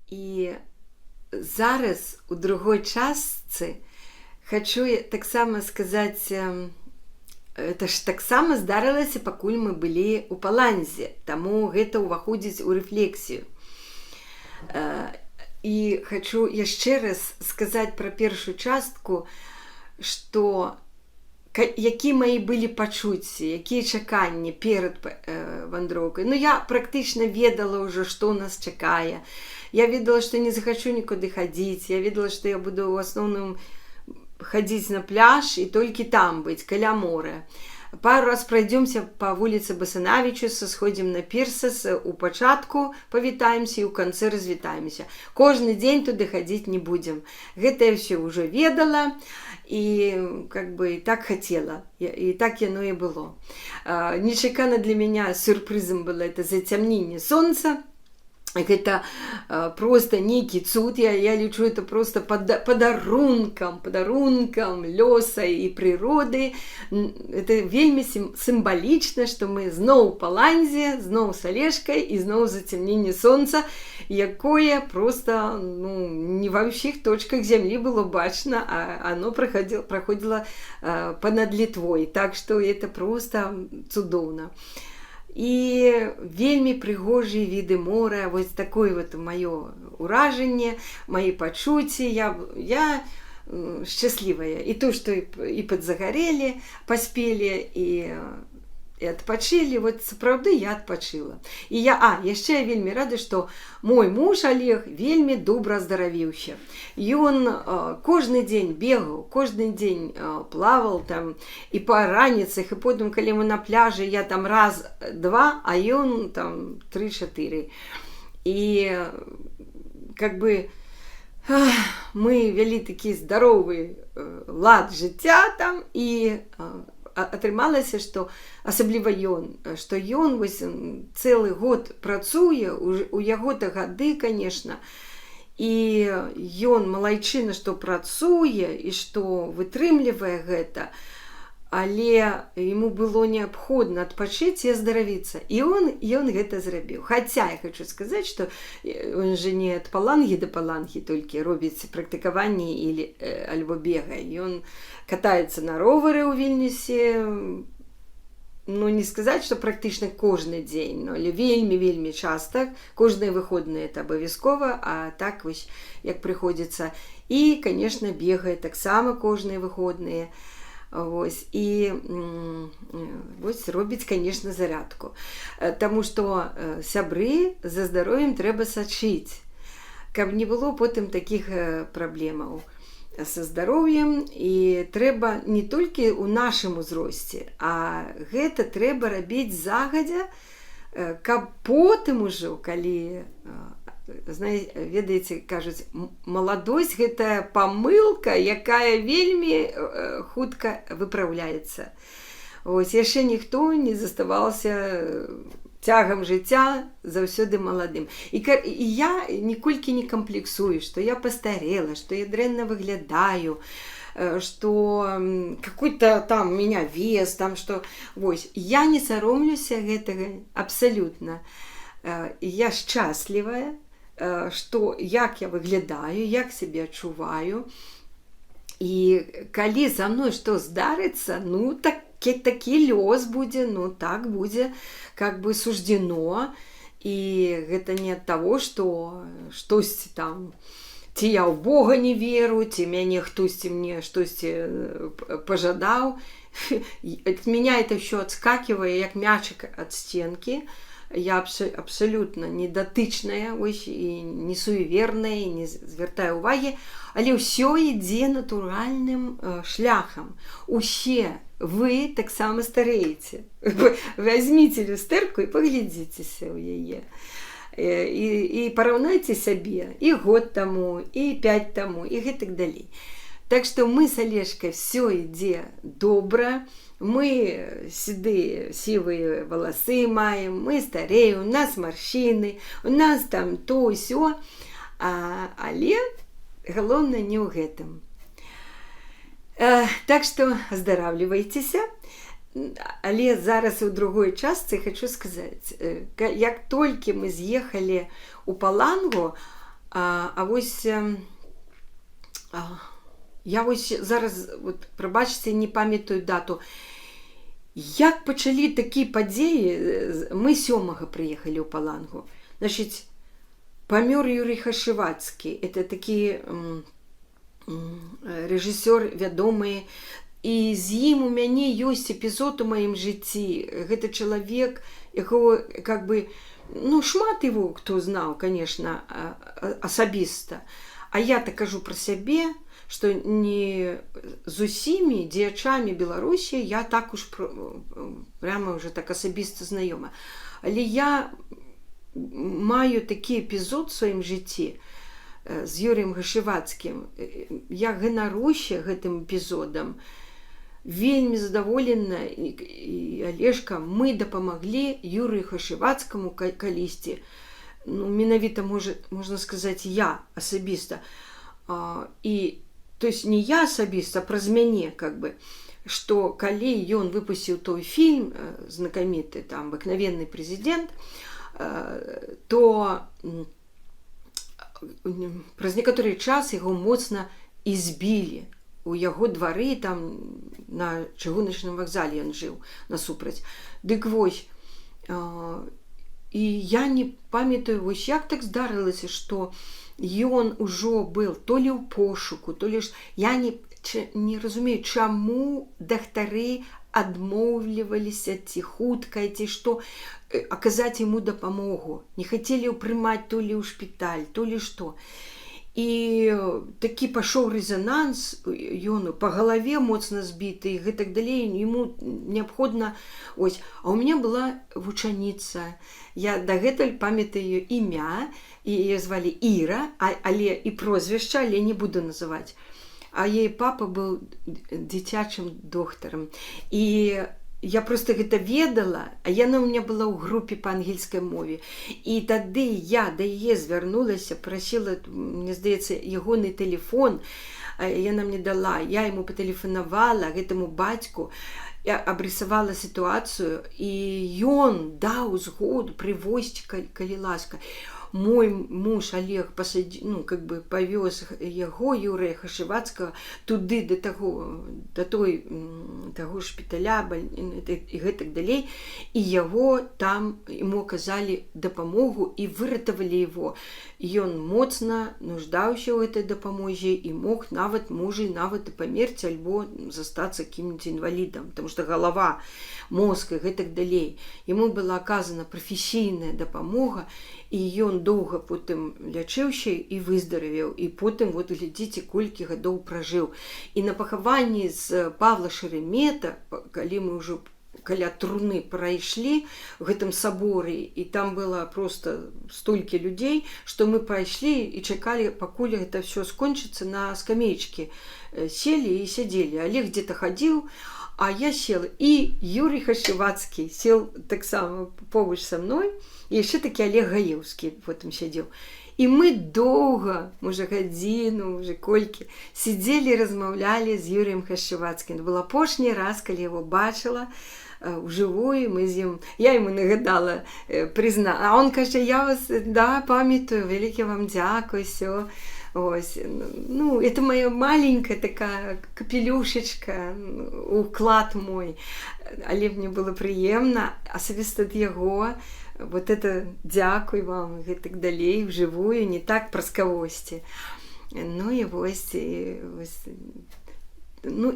І зараз у другой частцы хочу таксама сказаць, это ж таксама здарылася, пакуль мы былі ў Паланзе, таму гэта ўваходзіць у рэфлексію. І хочу яшчэ раз сказаць пра першую частку, што які мои былі пачуцці, якія чаканні перад вандроўкай. Ну, я практычна ведала ўжо, што нас чакае. Я ведала, што не захачу нікуды хадзіць. Я ведала, што я буду ў асноўным хадзіць на пляж і толькі там быць, каля мора. Пару раз пройдемся по вуліцы Басанавічуса, сходим на Пірсас, у пачатку павітаемся і ў канцы развітаемся. Кожны дзень туды хадзіць не будзем. Гэта я все ўжо ведала і как бы так хацела. І так яно і было. Нечакана для меня сюрпрызам было это зацямненне сонца. Это просто некий цуд, я лічу это просто подарунком лёса и природы. Это вельмі символично, что мы зноў у Паланзе, зноў с Олежкой и зноў зацемнение солнца, якое просто не во всех точках земли было бачно, а оно проходило понад Литвой. Так что это просто цудоўна. І вельмі прыгожыя віды мора, вось такое вот маё ўражанне, мои пачуцці, я шчаслівая. І то, што і падзагарэлі, паспелі, і адпачылі, вот сапраўды я адпачыла. І яшчэ я вельмі рада, што мой муж Олег вельмі добра аздаравіўся. Ён кожны дзень бегаў, кожны дзень плавал там і па раніцах, і потым, калі мы на пляжы, я там раз-два, а ён там 3-4. І как бы мы вялі такі здаровы лад жыцця там, і атрымалася, што асабліва ён, што ён вось цэлы год працуе, у яго-то гады, конечно, і ён малайчына, што працуе і што вытрымлівае гэта, але ему было неабходна адпачыць і аздаравіцца. І ён гэта зрабіў. Хаця я хочу сказаць, што он же не ад палангі да палангі толькі робіць практыкаванні альбо бегае. Ён катаецца на ровары ў Вільнюсе, ну не сказаць, што практычна кожны дзень, але вельмі часта, кожныя выходныя это абавязкова, а так вось як прыходзіцца. І, конечно, бегае таксама кожныя выходныя. Вось, і вось робіць, конечно, зарядку. Таму што сябры за здароўем трэба сачыць, каб не было потым такіх праблемаў са здароўем. І трэба не толькі ў нашым узросце, а гэта трэба рабіць загадзя, каб потым ужо, калі ведаеце, кажуць, маладосць гэта памылка, якая вельмі хутка выпраўляецца. Вось, яшчэ ніхто не заставаўся цягам жыцця заўсёды маладым. І я ніколькі не камплексую, што я пастарела, што я дрэнна выглядаю, што какой-то там у меня вес, там што... Вось, я не саромлюся гэтага абсалютна. Я шчаслівая, што як я выглядаю, як сябе адчуваю. І калі за мной што здарыцца, ну такі лёс будзе, ну так будзе, как бы суждено. І гэта не ад таго, што штосьці там, ці я ў Бога не веру, ці мяне хтосьці мне штосьці пажадаў. От меня это все отскакивает, як мячик от стенки. Я абсолютно недатычная, ось, і не суеверная, і не звяртаю увагі, але ўсё ідзе натуральным шляхам. Усе вы таксама старееце. Возьмите люстэрку і паглядзіцеся ў яе. І параўнайце сябе і год таму, і 5 таму, і гэтак далей. Так што мы с Олежкой все ідзе добра. Мы седые, сивые волосы маем, мы стареем, у нас морщины, у нас там то и сё. Але галоўнае не ў гэтым. Так што аздаравлівайцеся. Але зараз у другой частцы хочу сказаць, як толькі мы з'ехалі у Палангу, вось я вось зараз, прабачце, не памятаю дату, як пачалі такія падзеі, мы 7-го прыехалі ў Палангу. Значыць, памёр Юрый Хашывацкі, это такі рэжысёр вядомы, і з ім у мяне ёсць эпізод у маім жыцці. Гэта чалавек, якого, как бы, шмат его хто знаў, конечно, асабіста. А я так кажу пра сябе, што не з усімі дзеячамі Беларусі я так уж прямо уже так асабіста знаёма. Але я маю такі эпізод у сваім жыцці з Юрыем Хашывацкім. Я ганаруся гэтым эпізодам, вельмі задаволена, і Алешка, мы дапамаглі Юрыю Хашывацкаму калісьці. Менавіта, можна сказаць, я асабіста. І то есть не я асабіста, а праз мяне, как бы, што калі ён выпусціў той фільм знакаміты, там, «Обыкновенный президент», то праз некаторы час яго моцна избілі. У яго двары, там, на чыгуначным вакзале ён жыў насупраць. Дык вось, і я не памятаю, вось як так здарылася, што ён ужо быў то ли ў пошуку, то ли... Я не разумею, чаму дактары адмоўліваліся ці хутка, ці што, аказаць яму дапамогу. Не хацелі прымаць то ли ў шпіталь, то ли што. І такі пашоў рэзананс, ён па галаве моцна збіты, і гэтак далей, яму неабходна... Ось, а ў мяне была вучаніца. Я дагэтуль памятаю імя, і яе звалі Іра, але і прозвішча, але не буду называць. А яе папа быў дзіцячым доктарам. І я просто гэта ведала, а яна ў мяне была ў групе па ангельскай мове. І тады я да яе звярнулася, прасіла, мне здаецца, ягоны тэлефон, яна мне дала, я яму патэлефанавала, гэтаму бацьку, я абрысавала сітуацыю, і ён даў згоду прывозьці, калі ласка. Мой муж Олег павёз яго, Юрыя Хашывацкага, туды да таго шпіталя і гэтак далей, і яго там, яму аказалі дапамогу і выратавалі яго. Ён моцна нуждаўся ў гэтай дапамозе і мог нават і памерці, альбо застацца каким-нибудь інвалідам, потому што галава, мозг і гэтак далей. Яму была аказана прафесійная дапамога, і ён доўга потым лячыўся і выздаравеў. І потым, глядзіце, колькі гадоў пражыў. І на пахаванні з Павла Шеремета, калі мы ўжо каля труны прайшлі в гэтым саборы, і там было просто столькі людзей, што мы прайшлі і чакалі, пакуль гэта все скончыцца, на скамеечкі селі і сядзелі. Олег где-то хадзіў, а я села. І Юрий Хашывацкі сел таксама побач са мной, і яшчэ такі Олег Гаеўскі потым сядзеў. І мы доўга, можа гадзіну, уже колькі, сидзелі, размаўлялі з Юрыем Хашывацкім. Был апошні раз, калі яго бачыла ўжывую, мы з ім, я яму нагадала, а он кажа, я вас, да, памятаю, вялікі вам дзякуй, всё. Ось, это моя маленькая такая капелюшечка, уклад мой. Але мне было прыемна, асабіста ад яго, вот это дзякуй вам, и так далей, вживую, не так праз кагосьці. І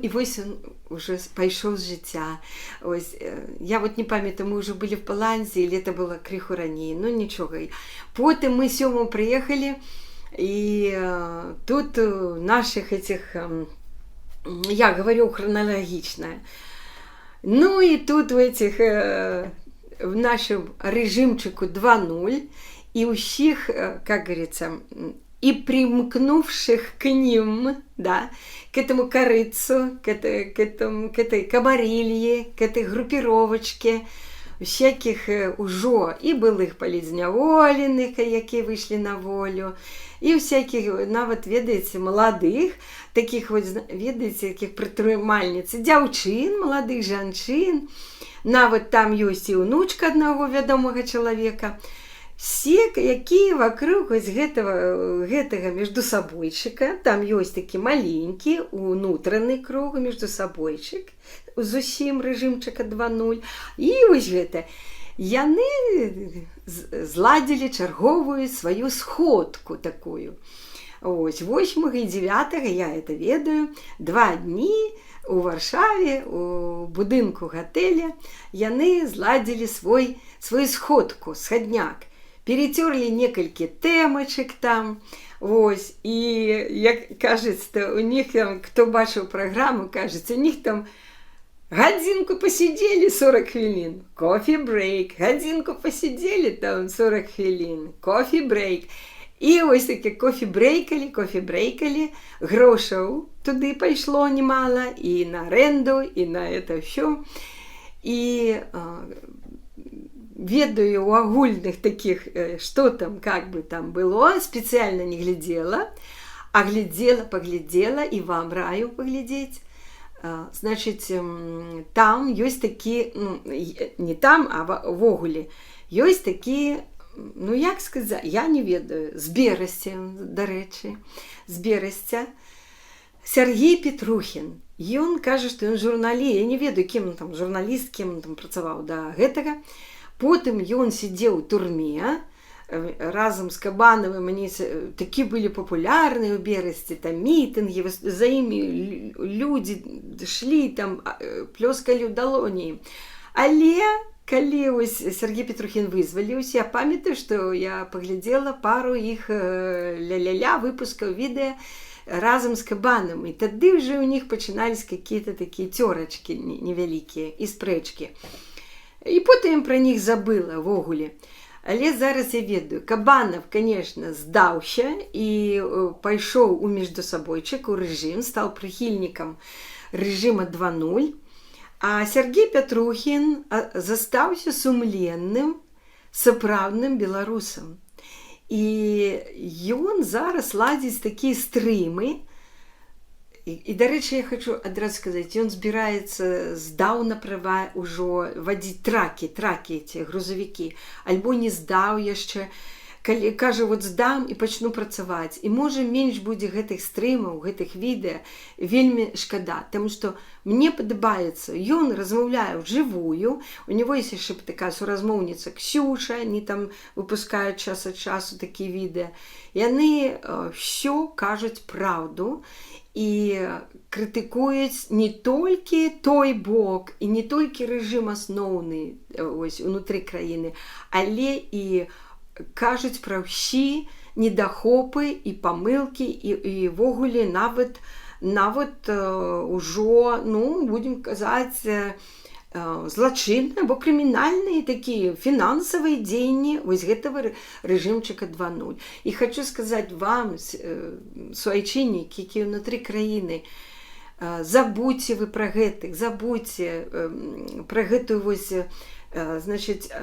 вось, он уже пайшоў з жыцця. Ось, я вот не памятаю, мы уже были в Паланзе, или это было крыху раней, нічога. Потым мы 7-го приехали, и тут наших этих, я говорю хронологично, и тут в этих, в нашем режимчику 2.0, и у всех, как говорится, и примкнувших к ним, да, к этому корыцу, к этой кабарилье, к этой группировочке, всяких ужо и былых палізняволеных, які вышли на волю, и всяких, нават, ведаеце, молодых, таких вот, ведаеце, таких прытрымальніц, дзяўчын, молодых жанчын, нават там ёсць і ўнучка аднаго вядомага чалавека. все, якія вокруг гэтага междусабойчыка, там ёсць такі маленькі унутраны круг междусабойчык, зусім рэжымчыка 2.0, і вось гэта. Яны зладзілі чарговую сваю сходку такую. Ось, 8 і 9, я это ведаю, 2 дні у Варшаве, у будынку гатэля, яны зладзілі свою сходку, сходняк. Перетерли некалькі тэмачак там, ось, і, як кажется, у них там, хто бачыў праграму, кажется, у них там гадзінку посидели 40 хвілін, кофе-брейк, гадзінку посидели там 40 хвілін, кофе-брейк. І ось таке кофе-брейкалі, грошаў туды пайшло немало, і на аренду, і на это все. І ведаю у агульных таких, что там, как бы там было, специально не глядела, а поглядела, и вам раю поглядеть. Значит, там есть такие, ну, не там, а в Огуле, есть такие, ну, як сказать, я не ведаю, з Берасця, до речі, з Берасця, Сергей Петрухін. Ён кажа, што ён журналіст, я не ведаю, кім он там, журналіст, кім он там працаваў да гэтага. Потым ён сидзеў у турме, разам з Кабанавым, они такі былі папулярныя ў Берасці, там мітынгі, за імі людзі шлі, там плёскалі ў далоні. Але калі ось Сергей Петрухін вызваліўся, я памятаю, што я паглядзела пару іх ля-ля-ля выпускаў відэа разам з Кабанам, і тады ўжо ў них пачынались какие-то такія цёрачкі невялікія і спрэчкі. І потым пра них забыла в Огуле. Але зараз я ведаю, Кабанов, конечно, здаўся і пайшоў у междусабойчык, у рэжым, стаў прыхільнікам рэжыма 2.0, а Сергей Петрухін застаўся сумленным, сапраўдным беларусам. І ён зараз ладзіць такія стрымы. І, дарэчы, я хочу адразу сказаць, ён збіраецца здаўна права ўжо вадзіць тракі эти грузавікі, альбо не здаў яшчэ, калі кажа, вот здам і пачну працаваць. І можа менш будзе гэтых стрымаў, гэтых відэа, вельмі шкада, таму што мне падабаецца, ён размаўляе ўжывую, у него есть яшчэ такая суразмоўніца Ксюша, они там выпускаюць час ад часу такія відэа. Яны ўсё кажуць праўду, і крытыкуюць не толькі той бок і не толькі рэжым асноўны ось унутры краіны, але і кажуць пра ўсе недахопы і памылкі і ввогуле нават ужо, ну, будем казаць, злачынныя або крымінальныя такія фінансавыя дзеянні вось гэтага рэжымчыка 2.0. І хочу сказаць вам, суайчыннікі, якія ўнутры краіны, забудьце вы пра гэтых, забудьце пра гэтую вось, значыць,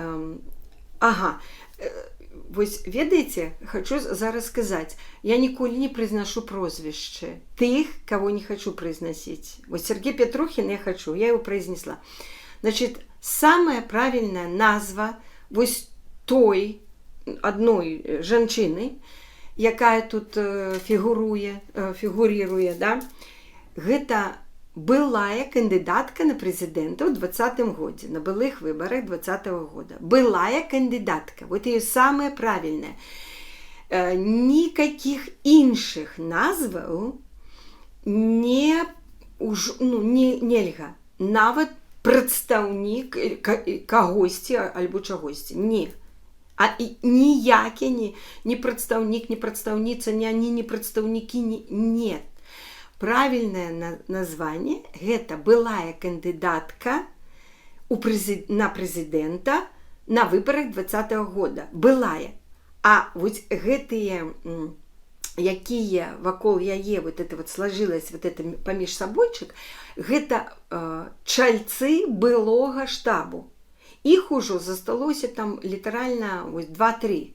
вось, ведаеце, хочу зараз сказаць, я ніколі не прызнашу прозвішчы тых, кого не хочу произносить. Вот Сергей Петрухін я хочу, я его произнесла. Значит, самая правильная назва вось той одной жанчыны, якая тут фігуруе, да, гэта былая кандидатка на президента ў 20-м годзе, на былых выборах 20-го года. Былая кандидатка, вот ее самая правильная. Никаких іншых назваў нельга. Нават прадстаўнік кагосьці альбо чагосьці. Не. А ніякі не прадстаўнік, не прадстаўніца, они не прадстаўнікі, нет. Правильное название – гэта былая кандидатка на президента на выборах 20-го года. Былая. А вот гэтыя, якія вакол яе вот это вот сложилось, вот это паміж сабойчык, гэта чальцы былога штабу. Іх ужо засталося там літаральна 2-3.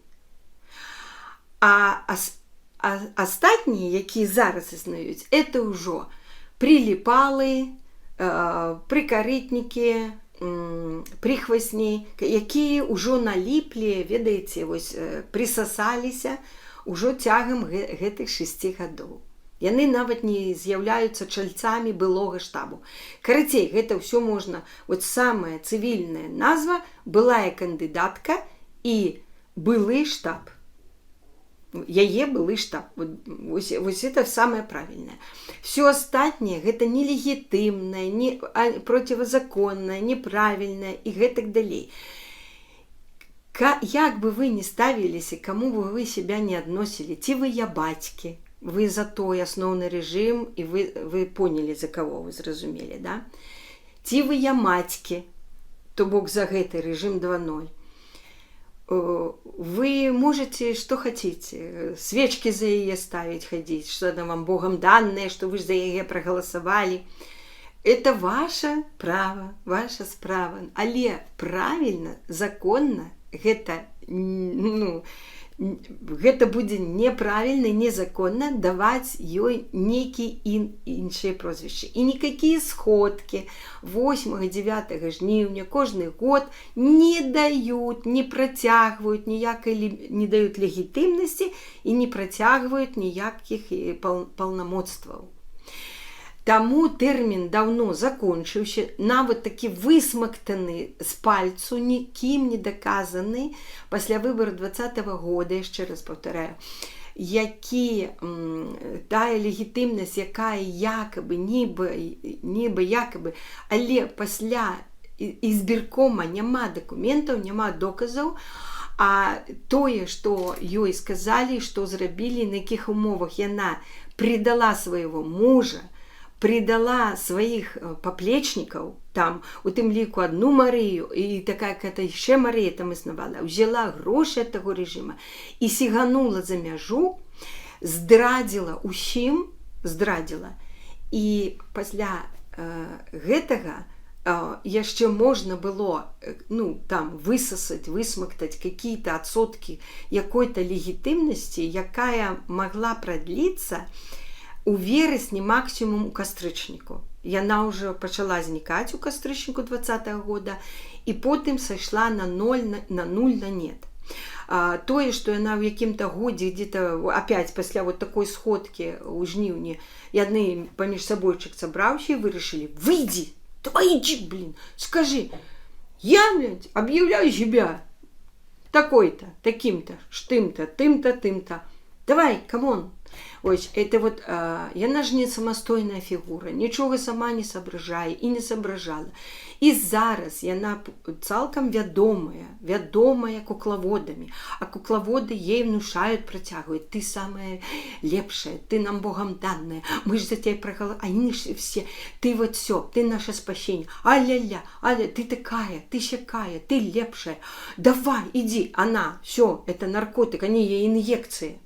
А астатнія, якія зараз існуюць, это ўжо приліпалы, прыкарытнікі, прихвастні, якія ўжо наліплі, ведаеце, вось, прысасаліся ўжо цягам гэтых 6 гадоў. Яны нават не з'яўляюцца чальцамі былога штабу. Карацей, гэта ўсё можна, вот самая цывільная назва, былая кандыдатка і былы штаб. Яе былы штаб. Вось это самое правильное. Все астатняе гэта нелегітымнае, не противозаконнае, неправільнае і гэтак далей. Як бы вы ни ставіліся, каму бы вы себя не адносілі, ці вы я бацькі, вы за той асноўны рэжым, і вы поняли, за кого вы зразумелі, да? Ці вы я матькі, то бок за гэты рэжым 2.0. Вы можете, что хотите, свечки за яе ставить, ходить, что это вам Богом данное, что вы за яе проголосовали. Это ваше право, ваша справа. Але правильно, законно, гэта, гэта будзе неправільна, незаконна даваць ёй нейкі іншыя прозвішчы. І никакие сходки 8-9 жніўня кожны год не дают, не працягваюць ніякай, не дают легітымнасці і не працягваюць ніякіх паўнамоцтваў. Таму тэрмін даўно закончыўся, нават такі высмактаны з пальцу, нікім не даказаны пасля выбору 2020 года, яшчэ раз паўтараю, тая легітымнасць, якая якобы, нібы якобы, але пасля избіркома няма дакументаў, няма доказаў, а тое, што ёй сказалі, што зрабілі, на якіх умовах яна предала свайго мужа, предала своих поплечников, там, у тым ліку одну Марыю, і такая какая-то еще Марыя там існавала, взяла грошы ад таго рэжыма і сіганула за мяжу, здрадзіла усім, здрадзіла. І пасля гэтага яшчэ можна было, там, высасаць, высмактаць какие-то адсоткі якой-то легітымнасці, якая могла прадліцца у верасні, максимум у кастрычніку. Яна ўжо пачала знікаць у кастрычніку 2020 года і потым сайшла на нуль на нет. Тое, што яна ў якім-то годзе где-то опять пасля вот такой сходкі ў жніўні, яны паміж сабойчык сабраўся і вырашылі: выйди, давай иди, блин, скажи, я, блядь, объявляю себя такой-то, таким-то, штым-то, тым-то, тым-то. Давай, камон. Ось, это вот, яна ж не самастойная фігура, нічога сама не соображае і не соображала. І зараз яна цалкам вядомая куклаводамі, а куклаводы ей внушают, працягваюць: ты самая лепшая, ты нам Богом данная, мы ж за тебя проголосовали, они ж все, ты вот все, ты наше спасение, аля-ля, аля, ты такая, ты сякая, ты лепшая, давай, иди, она, все, это наркотик, они ей инъекции.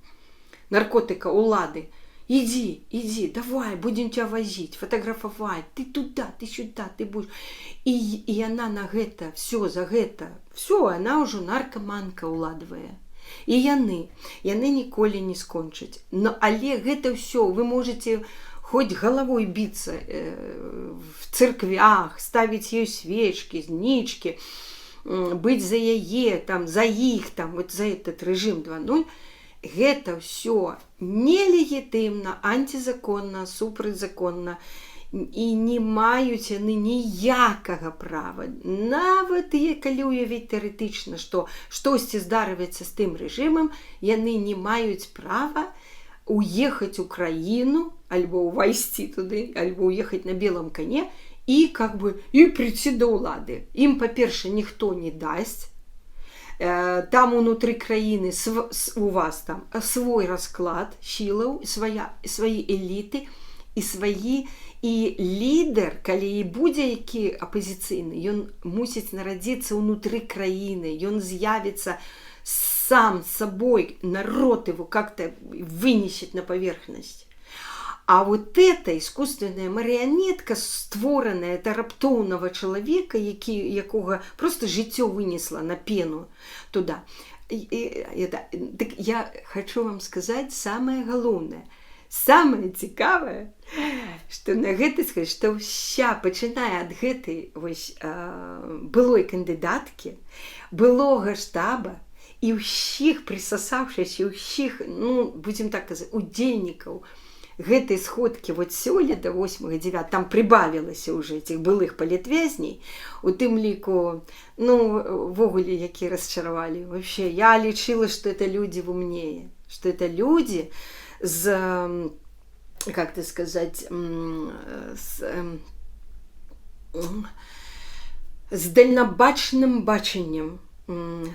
Наркотика, улады. Иди, давай, будем тебя возить, фотографовать, ты туда, ты сюда, ты будешь. И она на гэта, все, за гэта, все, она уже наркоманка уладовая. И яны ніколі не скончаць. Но, але гэта все, вы можете хоть головой биться в церквях, ставить ей свечки, знички, быть за яе, там, за их, там, вот за этот режим 2.0, гэта все нелегітымна, антизаконна, супрацьзаконна, і не маюць яны ніякага права. Нават калі уявіць тэарэтычна, што штосьці здарыцца з тым рэжымам, яны не маюць права уехаць у краіну, альбо ўвайсці туды, альбо уехаць на белом коне і прийти до ўлады. Ім, па-перше, ніхто не дасць. Там унутры краіны у вас там свой расклад сілаў, свае эліты і свае, і лідар, калі і будзе які апазіцыйны, ён мусіць нарадзіцца ўнутры краіны, ён з'явіцца сам сабой, народ его как-то вынесет на поверхность. А вот эта искусственная марионетка, створенная это раптоўнага чалавека, якога просто жыццё вынесла на пену туда. Так я хочу вам сказать самое галоўнае. самае цікавае, што на гэта сказаць, што ўся, пачынае ад гэтай былой кандыдаткі, былога штаба і ўсіх прысасаўшыся, ўсіх, будзем так казаць, удзельнікаў гэтай сходкі сёлета 8-9, там прыбавілася ўжо этих былых палітвязней, у тым ліку, ввогуле, які расчаравалі. Вообще, я лічыла, што это люди умнее, што это люди з, как сказать, з дальнабачным бачаннем,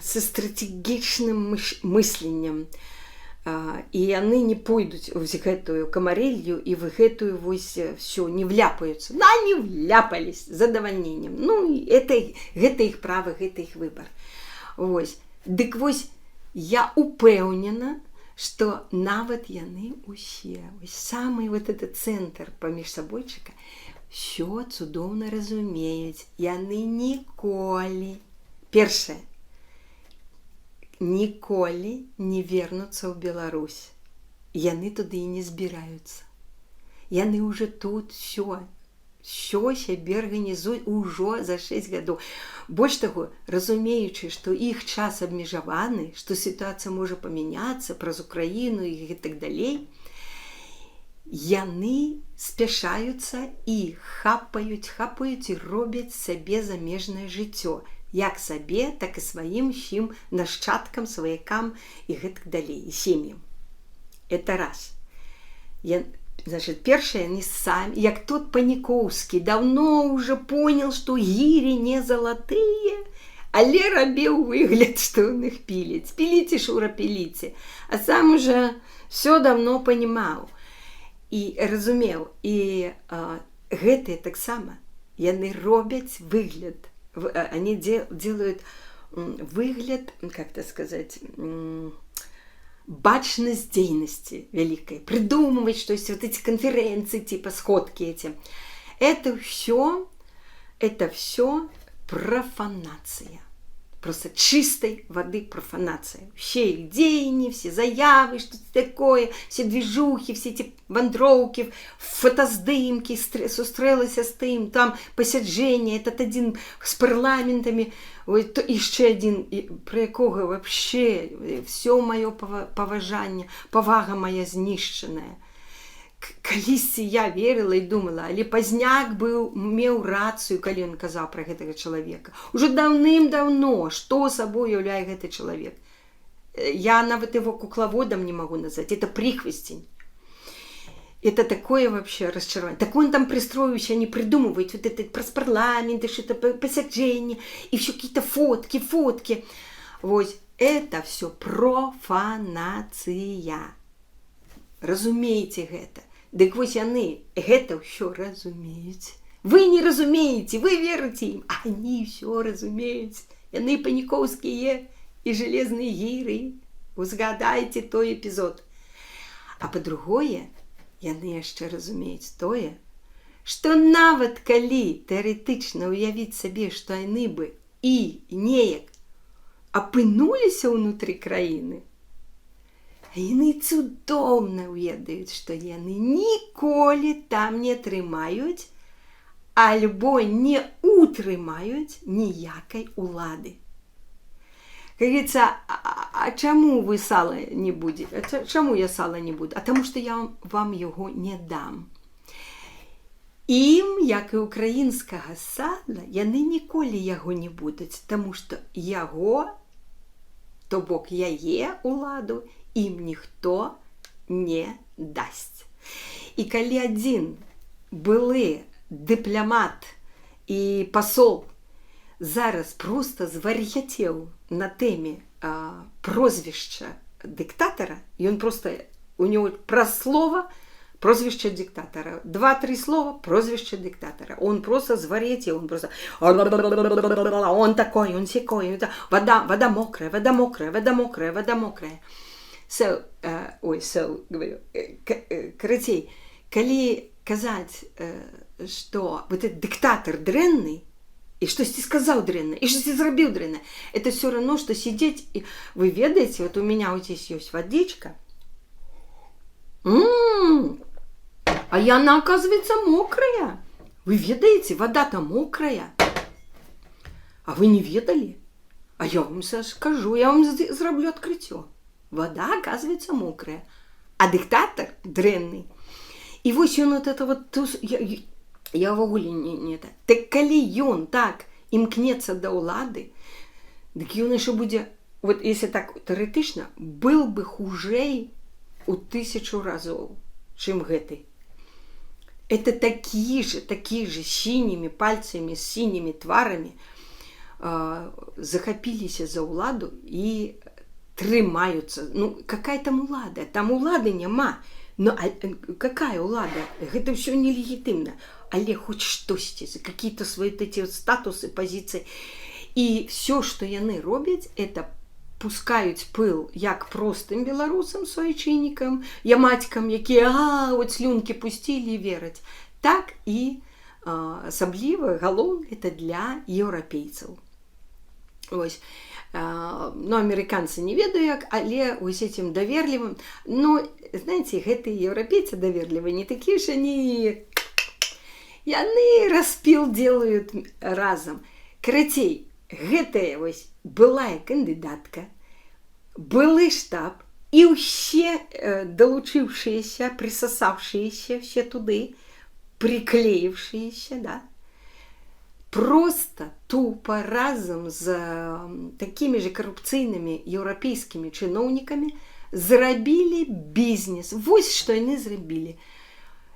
са стратэгічным мысленнем. І яны не пойдуць в гэтую камарэлью і в гэтую все не вляпаюцца. Не вляпались з задавальненнем. Гэта іх права, гэта іх выбар. Дык я упэўнена, што нават яны усе, самы этот цэнтр паміж сабойчыка, все цудоўна разумеюць. Яны ніколі, першае, ніколі не вернуцца ў Беларусь. Яны туды і не збіраюцца. Яны ўжо тут все сябе арганізуюць ужо за 6 гадоў. Больш таго, разумеючы, што іх час абмежаваны, што сітуацыя можа памяняцца праз Украіну і гэтак далей, яны спяшаюцца і хапаюць і робяць сабе замежнае жыццё. Як сабе, так і сваім усім нашчадкам, сваякам і гэтак далей, і сем'ям. Это раз. Значит, першае, яны самі, як тот Паніковскі, давно уже понял, што гірі не залатыя, але рабіў выгляд, што он іх піліць. Піліце, Шура, піліце. А сам уже все давно панімаў і разумеў. І гэтыя таксама, яны робяць выгляд. Они делают выгляд, как это сказать, бачность дейности великой. Придумывать, что есть вот эти конференции, типа сходки эти. Это все профанация. Просто чистой воды профанация. Все их дзеянні, все заявы, что такое, все движухи, все эти вандроўкі, фотоздымки, сустрэлася з тым, там пасяджэнне, этот один с парламентами, то еще один, про якога вообще все мое паважанне, павага моя знішчаная. Калісьці я верила і думала, але Пазняк меў рацыю, калі ён казаў пра гэтага чалавека. Уже даўным-даўно, што сабой уяўляе гэты чалавек. Я нават его кукловодом не могу назвать, это прихвостень. Это такое вообще расчарование. Так он там пристроился, они придумывают вот это про парламенты, что-то посаджение, и все какие-то фотки. Это все профанация. Разумеете гэта. Дык яны гэта ўсё разумеюць. Вы не разумееце, вы верыце ім, а они все разумеюць. Яны Паніковскія і Железныя гіры. Узгадайце той эпізод. А па-другое, яны яшчэ разумеюць тое, што нават калі тэарэтычна ўявіць сабе, што яны бы і неяк апынуліся ўнутры краіны, яны цудоўна ведаюць, што яны ніколі там не трымаюць альбо не утрымаюць ніякай улады. Как говорится, а чаму вы сала не будете? Чаму я сала не буду? А тому, што я вам яго не дам. Ім, як і украінскага сала, яны ніколі яго не будуць, таму што яго, то бок яе уладу, ім ніхто не дасць. І калі адзін былы дыпламат і пасол зараз просто звар'яцеў на тэме прозвішча дыктатара, ён просто, у него праз слова прозвище диктатора. 2-3 слова, прозвище диктатора. Он просто звар'яцеў, он просто... Он такой, он сякой. Вода мокрая, вода мокрая, вода мокрая, вода мокрая. Говорю, карацей, калі казаць, што вот этот диктатор дрэнны, и штосьці сказаў дрэнна, и штосьці зрабіў дрэнна, это все равно, что сидеть, и вы ведаете, вот у меня вот здесь есть водичка, А яна, оказывается, мокрая. Вы ведаете, вода там мокрая. А вы не ведали? А я вам скажу, я вам зроблю открытие. Вода, оказывается, мокрая. А диктатор дрэнный. І вось ён вот это вот... Я в огуле не это. Так калі ён так імкнецца да ўлады, дык ён яшчэ будзе, вот если так тэарэтычна, был бы хужэй у 1000 разоў, чым гэты. Это такие же синими пальцами, с синими тварами захапіліся за ўладу і трымаюцца. Ну, какая там улада? Там улады няма. Но какая улада? Гэта все нелегітымна. Але хоть штосьці, за какие-то свои эти вот статусы, позиции. И все, что яны робяць, это пускаюць пыл як простым беларусам, суайчыннікам, ямацькам, якія вот слюнки пустили і вераць, так і асабліва галоўна это для еўрапейцаў. Ось. Ну, американцы не ведаю як, але вось этим даверлівым. Но, знаете, гэтыя еўрапейцы даверлівыя не такія ж они... Яны распіл делают разом. Карацей, гэтая вось былая кандыдатка, былы штаб і ўсе далучыўшыеся, присосавшиеся все туды, приклеившиеся, да, просто тупо разом з такими же коррупцыйными еўрапейскімі чыноўнікамі зрабілі бізнес. Вось што яны зрабілі.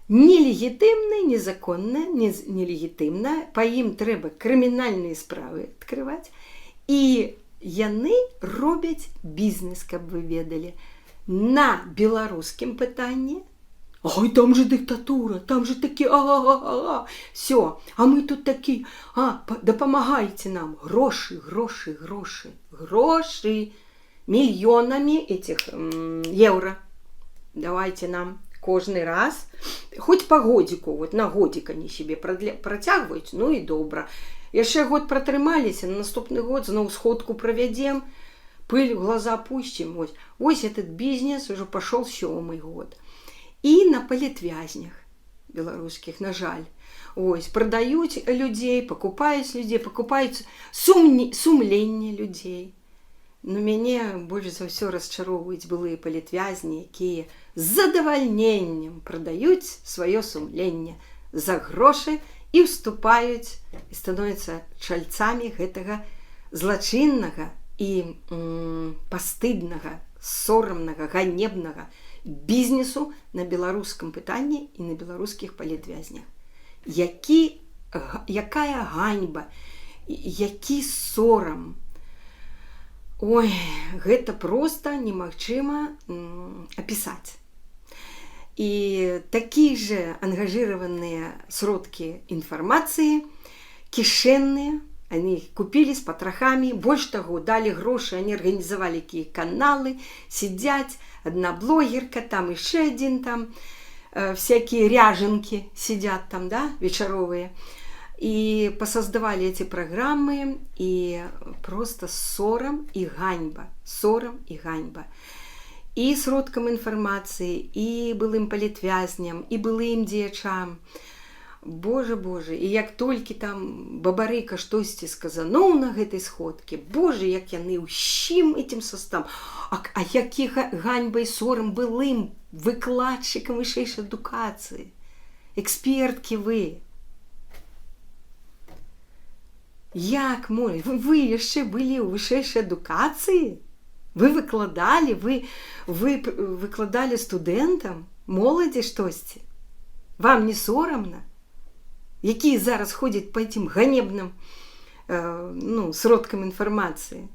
Нелегітымна, незаконна, нелегітымна, па ім трэба крымінальныя справы адкрываць. І яны робяць бізнес, каб вы ведалі, на беларускім пытанні. Ой, там же диктатура, там же такі, все, а мы тут такі, дапамагайце нам, грошы, грошы, грошы, грошы, мільёнамі этих евро. Давайте нам кожны раз, хоть по годику, вот на годик они себе протягивают, ну и добра. Яшчэ год пратрымаліся, на наступны год зноў сходку проведем, пыль в глаза пустим. Ось этот бизнес уже пошел 7-й год. И на палітвязнях белорусских, на жаль. Ось, продают людей, покупают людей, покупают сумление людей. Но мяне больше за все расчароўваюць былыя палітвязні, якія з задавальненнем продают свое сумленне за грошы и вступают и становятся чальцами гэтага злачыннага и пастыднага, сорамнага, ганебнага бізнесу на беларускім пытанні і на беларускіх палітвязнях. Якая ганьба, які сорам. Ой, гэта просто немагчыма описать. И такие же ангажированные сродки информации, кишенные, они их купили с потрохами, больше того, дали гроши, они организовали какие каналы, сидят, одна блогерка, там еще один, там всякие ряженки сидят там, да, вечеровые, и посоздавали эти программы, и просто сором и ганьба, сором и ганьба. І сродкам інфармацыі, і былым палітвязням, і былым дзеячам. Боже, і як толькі там бабарыка штосьці сказаноў на гэтай сходке, боже, як яны ўсім этим составам. А які ганьба і сорам былым выкладчыкам вышэйшай адукацыі, эксперткі вы. Як мой, вы яшчэ былі ў вышэйшай адукацыі? Вы выкладали, вы выкладали студэнтам, моладзі штосьці. Вам не сорамна? Якія зараз ходзяць по этим ганебным сродкам інфармацыі?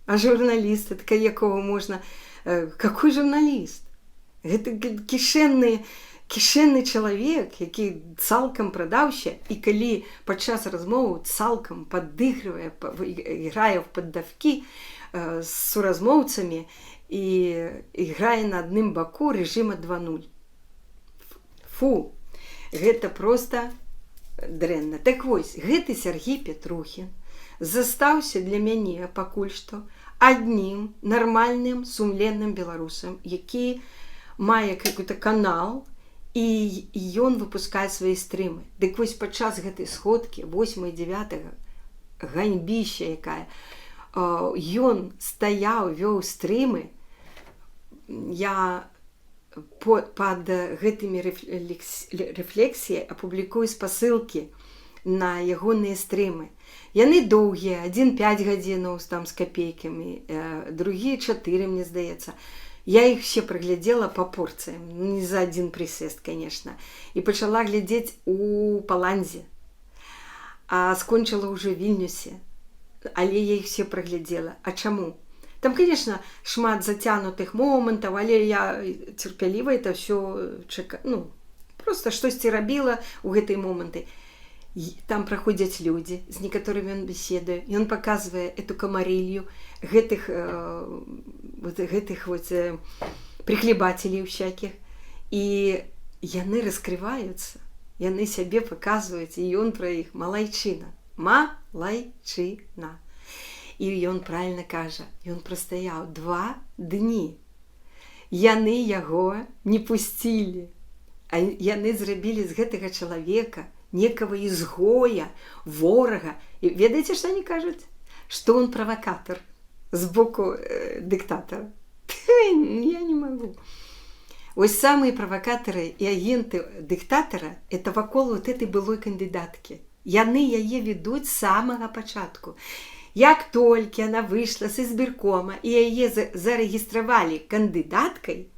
А журналіст, это якого можна... Какой журналіст? Гэта кішэнны чалавек, які цалкам прадаўся, і калі падчас размовы цалкам падыгрывае, іграе в паддавкі, с суразмоўцамі і іграе на адным баку рэжыма 2.0. Фу, гэта просто дрэнна. Так вось, гэты Сергей Петрухін застаўся для мяне пакуль што аднім нармальным сумленным беларусам, які мае какой-то канал, і ён выпускае свае стрымы. Дык вось падчас гэтай сходкі 8 і 9 ганьбіща якая, ён стаяў, вёў стрымы. Я пад гэтымі рэфлексіяй апублікую спасылкі на ягоныя стрымы. Яны доўгія, адзін 5 гадзінаў там з капейкамі, другі 4, мне здаецца. Я іх все праглядзела па порцыям, не за адзін прысест, конечно, і пачала глядзець у Паландзе, а скончыла ўжо ў Вільнюсе, але я іх все праглядзела. А чаму? Там, конечно, шмат зацянутых момантаў, але я цярпяліва это ўсё чакала, просто штосьці рабіла ў гэтыя моманты. Там праходзяць людзі, з некаторымі ён беседуе, ён паказвае эту камарылью, гэтых прихлебателей всяких, і яны раскрываюцца, яны сябе паказваюць, і ён пра іх малайчына. Малайчына. І ён правильно кажа, ён прастаяў 2 дні. Яны яго не пусцілі, а яны зрабілі з гэтага чалавека некого изгоя, ворога. И ведаеце, што они кажуць? Што он провокатор з боку диктатора. Я не могу. Ось самые провокаторы и агенты диктатора это вакол вот этой былой кандидатки. Яны яе ведуць з самага пачатку. Як толькі она вышла з избиркома и яе зарегістравалі кандидаткой,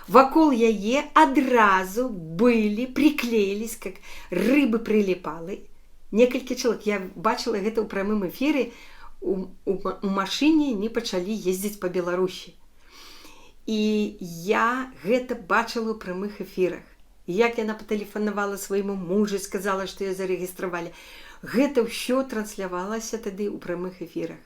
вакол яе адразу былі, приклеились, как рыбы прилипалы. Некалькі чалавек, я бачыла гэта ў прамым эфіры, у машыне не пачалі ездзіць па Беларусі. І я гэта бачыла ў прамых эфірах. Як яна патэлефанавала свайму мужу, сказала, што я зарэгістравалі. Гэта ўсё транслявалася тады ў прамых эфірах.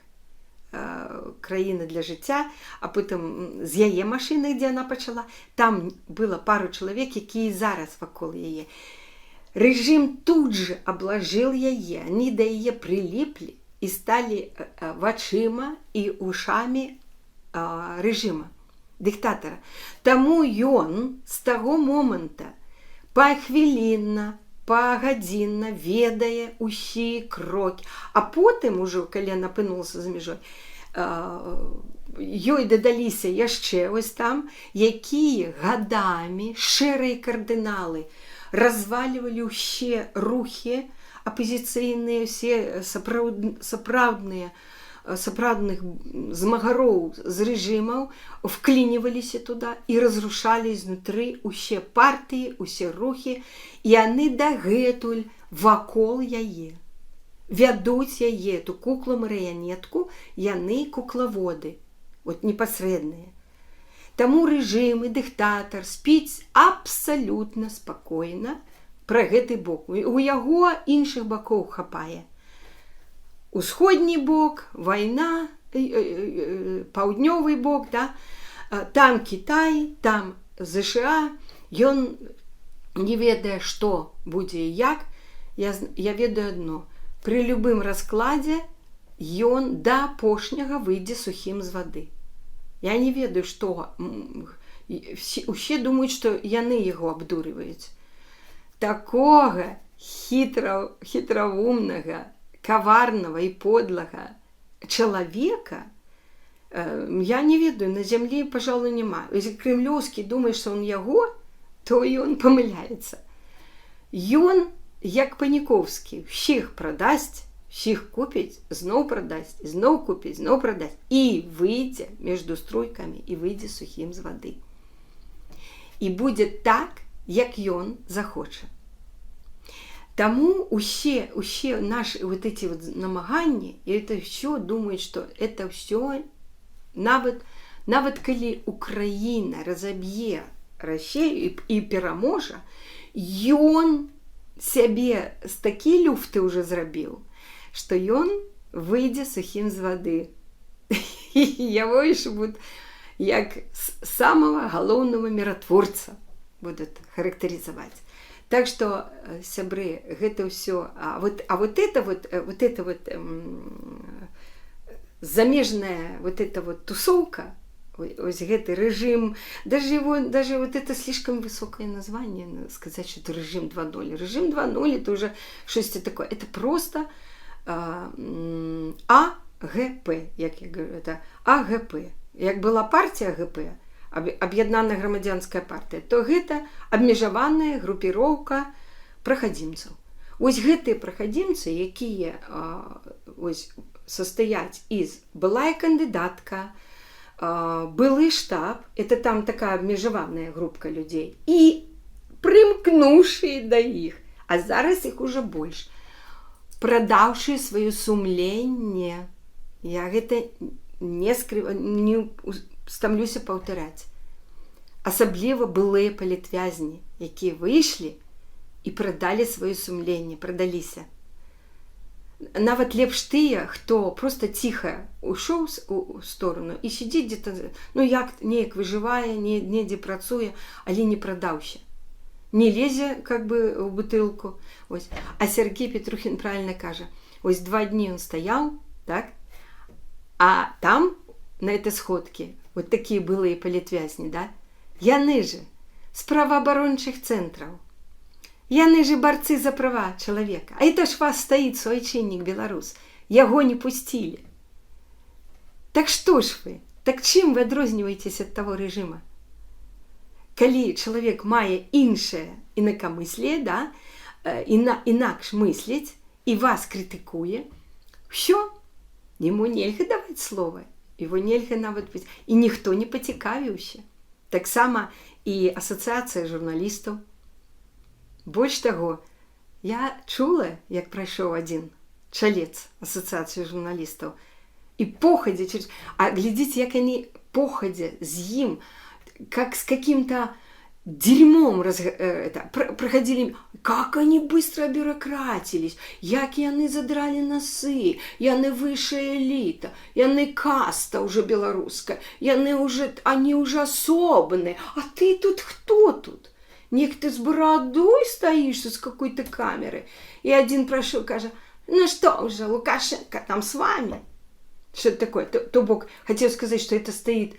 Краіна для жыцця, а потым з яе машыны, дзе яна пачала, там было пару чалавек, якія зараз вакол яе. Рэжым тут же аблажыў яе, они да яе приліплі і сталі вачыма і ушамі рэжыма, дыктатара. Таму ён з таго моманта пахвілінна, пагадзінна ведае ўсе крокі, а потым ужо, калі яна апынулася за мяжой, ёй дадаліся яшчэ ось там, якія гадамі шэрыя кардыналы развалівалі ўсе рухі апазіцыйныя, ўсе сапраўдных змагароў з рэжымаў вклініваліся туда і разрушалі знутры ўсе партыі, ўсе рухі, і яны дагэтуль вакол яе. Вядуць яе, эту куклу-марыянетку, яны куклаводы, вот непасрэдныя. Таму рэжым і дыктатар спіць абсалютна спакойна пра гэты бок. У яго іншых бакоў хапае. Усходні бок, вайна, паўднёвы бок, да? Там Кітай, там ЗША, ён не ведае, што будзе і як. Я ведаю адно. Пры любым раскладзе ён да апошняга выйдзе сухім з вады. Я не ведаю, што усе думаюць, што яны яго абдурываюць. Такога хітраумнага, каварнага і подлага чалавека я не ведаю, на зямлі, пожалуй, няма. Если Кремлёўскі думае, што он яго, то ён памыляецца. Ён, як Паніковскі, ўсіх прадасць, ўсіх купіць, зноў прадасць, зноў купіць, зноў прадасць, і выйдзе міжду струйкамі, і выйдзе сухім з вады. І будзе так, як ён захоча. Таму усе наши вот эти вот намаганні, і это все думаюць, што это все, нават калі Украіна разаб'е Расію і пераможа, ён сябе з такі люфты уже зрабіў, што ён выйдзе сухім з вады. Яго яшчэ будуць як самого галоўнага міратворца будуць характарызаваць. Так что, сябры, гэта ўсё, а вот эта замежная вот эта вот тусовка, ось гэты рэжым, даже вот это слишком высокое название, сказать, что это режим 2.0. Режим 2.0 это уже что-то такое. Это просто АГП, як я говорю, это АГП. Як была партия АГП, Аб'яднаная грамадзянская партия, то гэта абмежаваная групіроўка прахадзімцаў. Ось гэтыя прахадзімцы, якія состаяць из былая кандидатка, былы штаб, это там такая абмежаваная группка людей, и прымкнувшие до іх, а зараз іх уже больш, прадаўшыя сваё сумленне. Я гэта не стамлюся паўтараць. Асабліва былыя палітвязні, якія выйшлі і прадалі сваё сумленне, прадаліся. Нават лепш тыя, хто просто ціха ушоў у сторону і сидзіць дзе-то, як неяк выжывае, недзе працуе, але не прадаўся. Не лезе как бы в бутылку. Ось. А Сергей Петрухин правильно кажа. Ось 2 дні он стаяў, так? А там, на этой сходке, вот такие былые палітвязні, да? Яны же з праваабарончых цэнтраў. Яны же борцы за права человека. А это ж вас стоит суайчыннік беларус. Яго не пустили. Так что ж вы? Так чым вы адрозніваетесь от того режима? Калі чалавек мае іншае інакамыслие, да, інакш мысліць і вас крытыкуе, все, ему нельга даваць слова, его нельга нават быць, і ніхто не пацікавіўся. Таксама і асацыяцыя журналістаў. Больш таго, я чула, як прайшоў адзін чалец асацыяцыі журналістаў, і походя через... А глядзіце, як они походя з ім, как с каким-то дерьмом проходили, как они быстро бюрократились, як яны задрали носы, яны высшая элита, яны каста уже белорусская, они уже особенные, а ты тут кто тут? Некто с бородой стоишь с какой-то камеры. И один прошел, кажа, ну что уже, Лукашенко там с вами? Что это такое? То бок, хотел сказать, что это стоит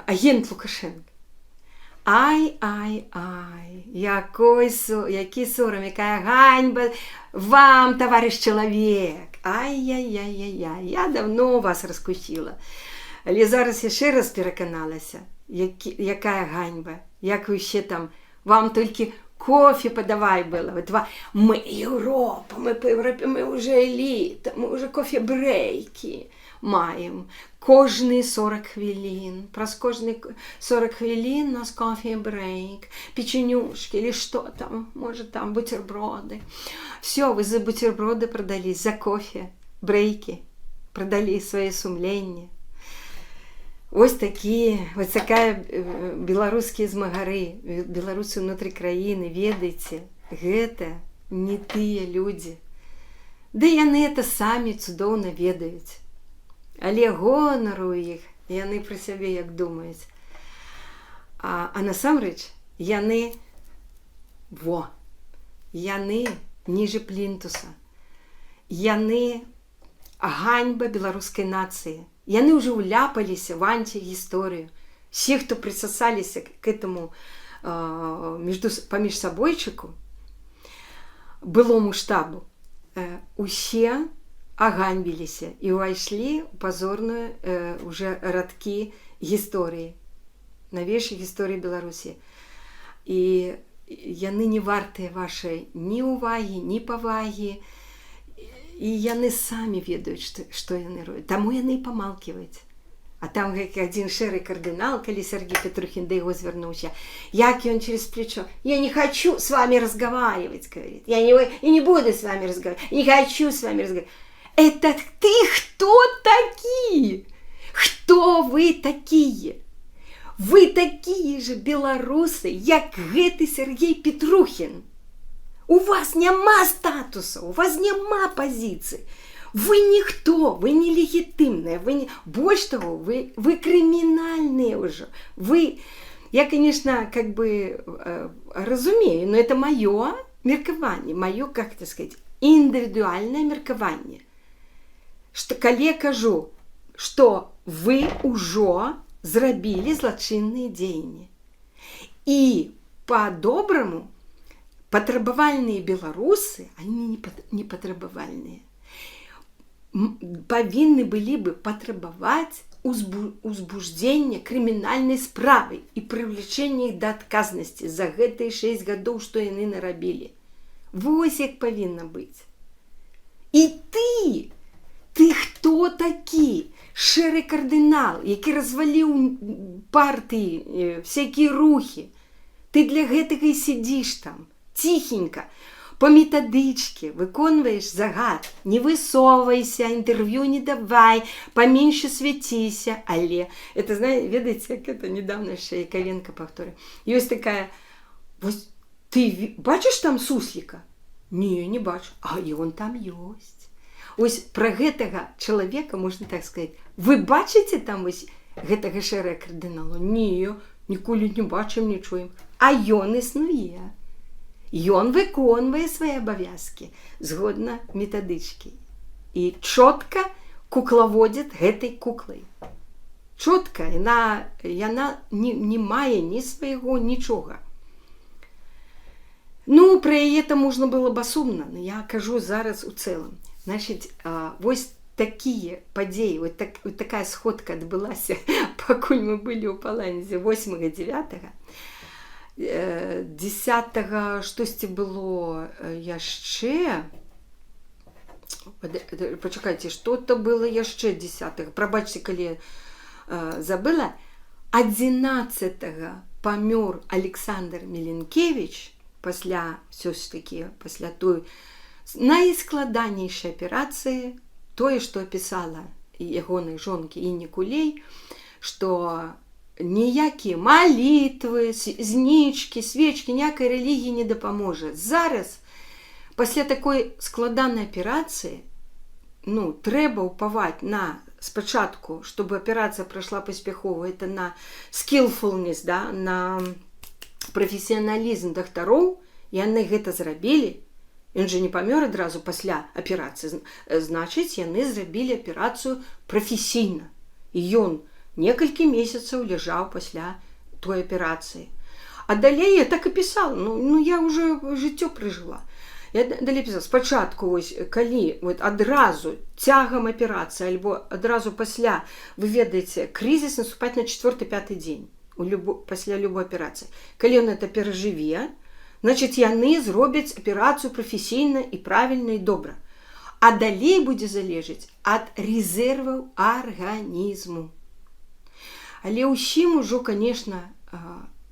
агент Лукашенко. Ай, який сором, якая ганьба вам, товарищ человек. Ай-яй-яй-яй, я давно вас раскусила. Але зараз я ще раз переконалася, якая ганьба. Як ви ще там, вам тільки кофе подавай было. Вот мы Европа, мы по Европе, мы уже элита, мы уже кофе-брейки маем. Кожні 40 хвилин, праз кожні 40 хвилин у нас кофе-брейк, печенюшки или что там, может там бутерброды. Все, вы за бутерброды продались, за кофе, брейки, продали свои сумления. Ось такая беларускія змагары, беларусы ўнутры краіны, ведайце, гэта не тыя людзі. Да яны это самі цудоўна ведаюць. Але гонару іх, яны пра сябе як думаюць. А насамрэч, яны ніжэ плінтуса. Яны ганьба беларускай нацыі. Яны уже уляпаліся в антигісторыю. Все, кто присосаліся к этому паміж сабойчыку, былому штабу, усе аганьбіліся і ўвайшлі ў пазорную уже радкі гісторыі, навейшай гісторыі Беларусі. І яны не вартыя вашай ні ўвагі, ні павагі. І яны самі ведаюць, што яны робяць. Таму яны і памалківаюць. А там як один шэры кардынал, калі Сергей Петрухин да яго звярнуўся, як ён через плечо: «Я не хочу с вами разговаривать», говорит. «Я не буду с вами разговаривать, не хочу с вами разговаривать». Это ты кто такие? Кто вы такие? Вы такие же белорусы, як гэты Сергей Петрухин. У вас няма статуса, у вас няма позиции. Вы никто, вы нелегитимные, больше того, вы криминальные уже. Я, конечно, как бы разумею, но это мое меркаванне, мое, как это сказать, индивидуальное меркаванне. Что, калі я кажу, что вы уже зрабілі злачынныя дзеянні. І па-добраму патрабавальныя беларусы, они не патрабавальныя, павінны былі бы патрабаваць узбуждзення крымінальнай справы і прывлечэння іх да адказнасці за гэтыя 6 гадоў, што яны нарабілі. Вось як павінна быць. І ты хто такі? Шэры кардынал, які разваліў партыі, всякія рухі. Ты для гэтага і сидзіш там, ціхенька, по метадычке выконваеш загад. Не высовайся, інтэрв'ю не давай, паменьше свяціся. Але, это, ведаеце, як это недавно яшчэ Яковенко паўторыў. Ёсць такая, вось, ты бачыш там сусліка? Не бачу. А ён там ёсць. Ось пра гэтага чалавека, можна так сказаць, вы бачыце там вось гэтага шэрага кардынала? Не, ніколі не бачым, не чуем. А ён існуе. Ён выконвае свае абавязкі згодна метадычкі. І чётка куклаводзіць гэтай куклай. Чётка, яна не мае ні свайго нічога. Ну, пра яе там можна было б сумна, но я кажу зараз у цэлым. Значыць, вось такія падзеі, вот такая сходка адбылася, пакуль мы былі ў Паланзе 8-9. 10 штосьці было яшчэ, пачакайце, што-то было яшчэ 10, прабачце, калі забыла. 11 памёр Александр Меленкевич, пасля той найскладанейшай аперацыі, тое, што апісала ягонай жонкі Інне Кулей, што ніякія малітвы, знічкі, свечкі, ніякай рэлігіі не дапаможа. Зараз, пасля такой складанай аперацыі, трэба ўпаваць на спачатку, чтобы аперацыя прайшла паспяхова, это на skillfulness, на прафесіяналізм дактароў, яны гэта зрабілі. Ён жа не памёр адразу пасля аперацыі. Значыць, яны зрабілі аперацыю прафесійна. І ён некалькі месяцаў ляжаў пасля той аперацыі. А далей я так і пісала. Я ўжо жыццё пражыла. Я далей пісала. Спачатку, калі адразу цягам аперацыі, альбо адразу пасля, вы ведаеце, крызіс наступаць на 4-5 дзень пасля любой аперацыі. Калі ён это перажыве, значыць, яны зробяць аперацыю прафесійна і правільна і добра. А далей будзе залежыць ад рэзерваў арганізму. Але ўсім ужо, конечно,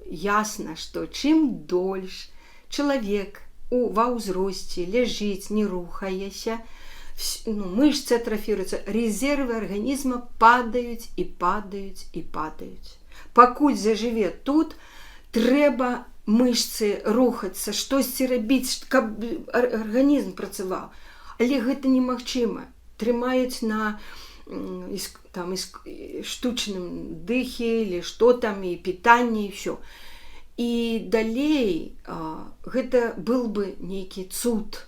ясна, што чым дольш чалавек ва ўзросце ляжыць, не рухаяся, мышцы атрафіруюцца, рэзервы арганізма падаюць і падаюць і падаюць. Пакуль зажыве тут, трэба мышцы рухацца, штосьці рабіць, каб арганізм працаваў. Але гэта немагчыма. Трымаюць на штучным дыхе, или што там, і пітанне, і ўсё. І далей гэта был бы нейкі цуд,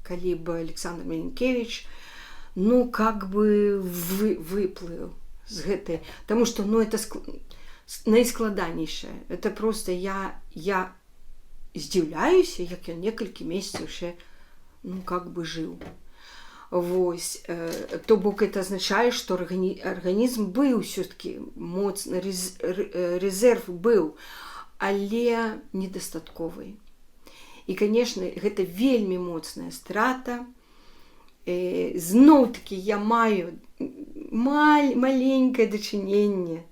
калі бы Александр Меленкевич, как бы выплыў з гэтай. Таму што, это найскладанейшае. Это просто я здзіўляюся, як ён некалькі месяцаў яшчэ, как бы жыў. Вось, то бок это азначае, што арганізм быў ўсё-такі моцны, рэзерв быў, але недастатковы. І, конечно, гэта вельмі моцная страта. Зноў-такі я маю маленькае дачыненне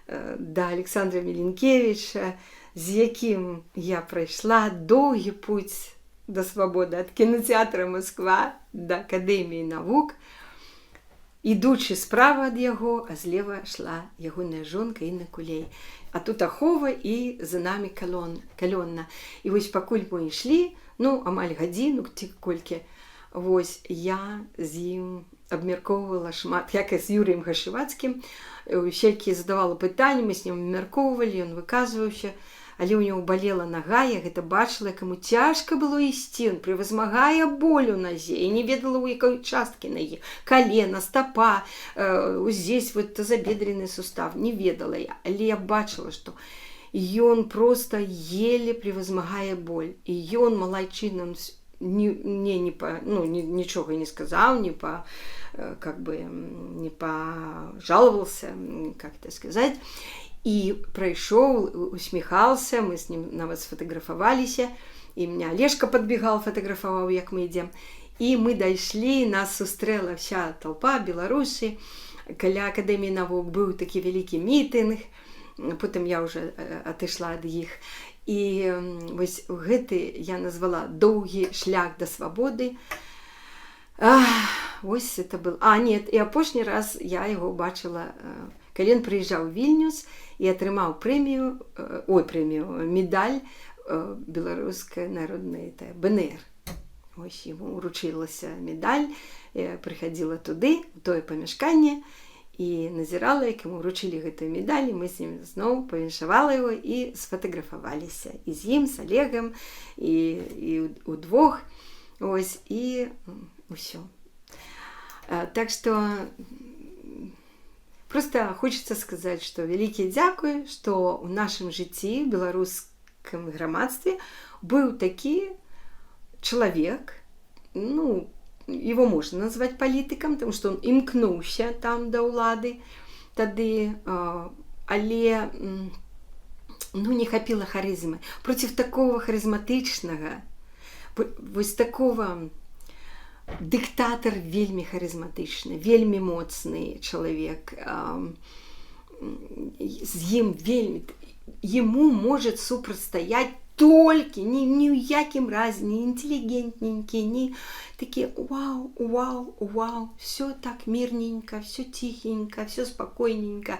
да Александра Меленкевича, з якім я прайшла доўгі путь да свабоды, ад кінотэатра Москва да Акадэміі навук. Ідучы справа ад яго, а злева шла ягоная жонка Інна Кулей. А тут ахова і за намі калённа. І вось пакуль мы ішлі, амаль гадзіну, ці колькі, вось я з ім абмяркоўвала шмат, як і з Юрыем Гашывацкім, всякие задавала пытанні, мы с ним абмяркоўвалі, ён выказваўся. але ў него балела нага, я гэта бачыла, як яму цяжка было ісці, ён превозмагае боль у назе, і не ведала, у якой часткі нагі, колена, стопа, здесь вот тазобедренный сустав, не ведала я, але я бачыла, што ён просто еле превозмагае боль, і ён малайчынам нічога не сказаў, не пожаловался, как это сказать, и пройшоў, усміхался, мы с ним нават сфотографаваліся, і меня Олежка подбегал, фотографаваў, як мы ідзем, і мы дайшлі, нас сустрэла вся толпа, беларусы, каля Акадэміі навук быў такі вялікі мітынг, потым я уже отышла ад іх, і вось гэты я назвала доўгі шлях да свабоды. Вось это был. Нет, і апошні раз я яго бачыла, калі ён прыязджаў у Вільнюс і атрымаў медаль беларускай народнай БНР. Вось яму уручылася медаль, я прыходила туды, у тое памяшканне, і назірала, як яму ўручылі гэтую медаль, і мы з ім зноў павіншавала яго і сфотаграфаваліся. І з ім, з Олегам, і удвох. Ось, і ўсё. Так што просто хочется сказаць, што вялікі дзякуй, што ў нашым жыцці, в беларускім грамадстве быў такі чалавек, его можно назвать политиком, потому что он імкнуўся там да ўлады тады, але не хапіла харызмы. Проціў такого харызматычнага, вось такого дыктатар вельмі харызматычны, вельмі моцны чалавек. З ім вельмі, ему может супрацьстаяць толькі, ні ў якім разе, не інтэлігентненькі, не такі вау, все так мирненько, все тихенько, все спокойненько.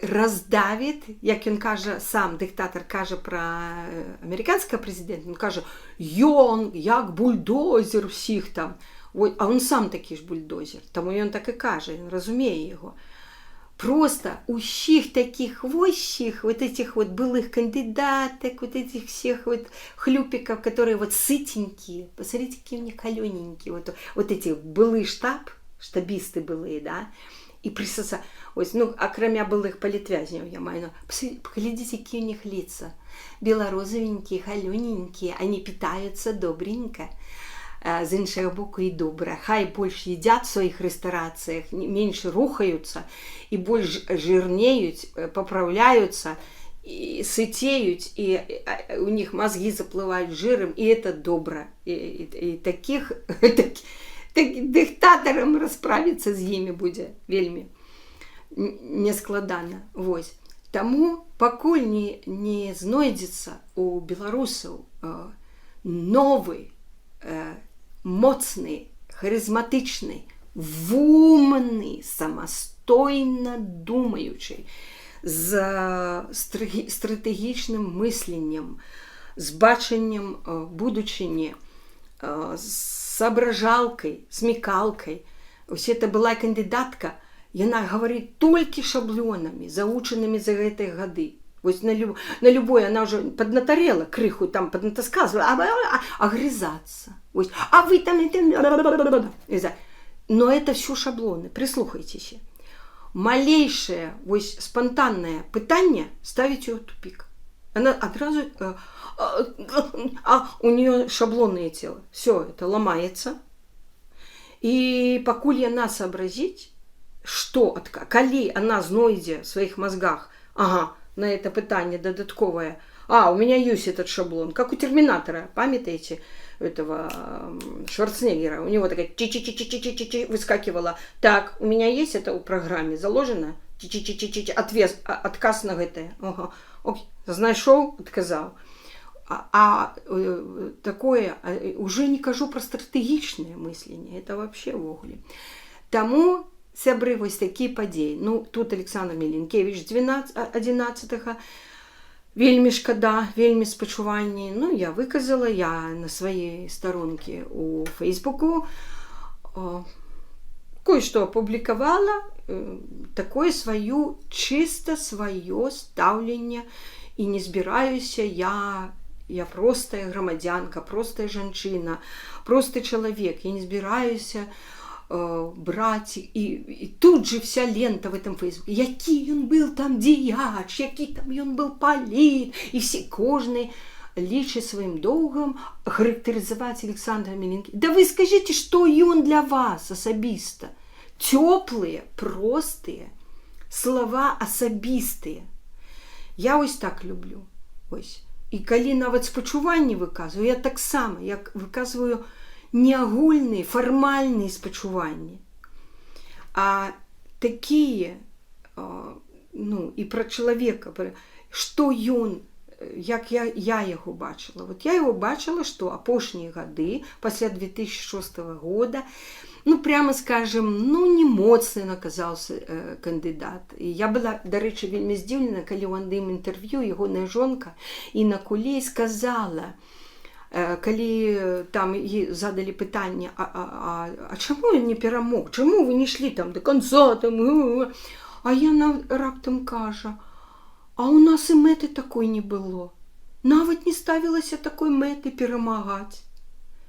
Раздавит, як ён кажа, сам дыктатар кажа про американского президента, он кажа, ён як бульдозер усіх там. Ой, а он сам такі ж бульдозер, тому ён так і каже, він розуміє його. Просто усіх таких вощих, вот этих вот былых кандидаток, вот этих всех вот хлюпиков, которые вот сытенькие, посмотрите, какие у них калененькие, вот эти былый штабисты былые, да, и присоса, ось, окромя былых политвязнев, я маю, поглядите, какие у них лица, белорозовенькие, халененькие, они питаются добренько. З іншого боку і добре. Хай більше їдять в своїх рестораціях, менше рухаються, і більш жирнеють, поправляються, і ситеють, і у них мозги запливають жиром, і це добре. І таких диктаторам розправитися з ними буде вельми нескладано. Ось. Тому, покуль не знойдеться у білорусів новий, моцны, харызматычны, вумны, самастойна думаючы, з стратэгічным мысленнем, з бачаннем будучыні, з соображалкай, смекалкай. Вось это была кандидатка, яна говорит толькі шаблонамі, заучанымі за гэтыя гады. Вот на любой она уже поднаторела крыху, там поднатасказывала, огрызаться. Вот, а вы там... Но это все шаблоны, прислухайтесь. Малейшее, вот, спонтанное пытание ставить ее в тупик. Она одразу... у нее шаблонное тело. Все это ломается. И покуль она сообразить, что, коли она знойдзе в своих мозгах, на это пытание додатковое. У меня есть этот шаблон, как у Терминатора, памятаете, этого Шварценеггера, у него такая чи-чи-чи-чи-чи-чи-чи выскакивала. Так, у меня есть это у программе заложено, чи-чи-чи-чи-чи, отказ на это. Окей, знайшов, отказал. Такое, уже не кажу про стратегічне мислення, это вообще вогуле. Тому сябры, вось такія падзеі. Тут Александр Меленкевич 11-го, вельмі шкада, вельмі спачуванні. Я выказала, я на сваёй старонке у Фейсбуку кое-што апублікавала, такое чисто сваё стаўленне і не збіраюся я простая грамадзянка, простая жанчына, просты чалавек, я не збіраюся браць і тут же вся лента в этом фейсбуке, які ён был там дзеяч, які там ён был паліт, і все кожны лічыць сваім доўгам характарызаваць Александра Міленкевіча. Да вы скажите, што ён для вас асабіста? Цёплыя, простыя слова асабістыя. Я ось так люблю. Ось. І калі нават спачуванні выказваю, я таксама, як выказваю не агульныя, фармальныя спачуванні, а такія, і пра чалавека, што ён, як я яго бачыла. Вот я яго бачыла, што апошнія гады, пасля 2006 года, прямо скажем, не моцны аказаўся кандыдат. І я была, дарэчы, вельмі здзіўлена, калі ў адным інтэрв'ю ягоная жонка Інна Кулей сказала, калі там задалі пытанне, а чаму ён не перамог? Чаму вы не ішлі там до конца? А яна раптам кажа, а у нас і мэты такой не было. Нават не ставілася такой мэты перамагаць.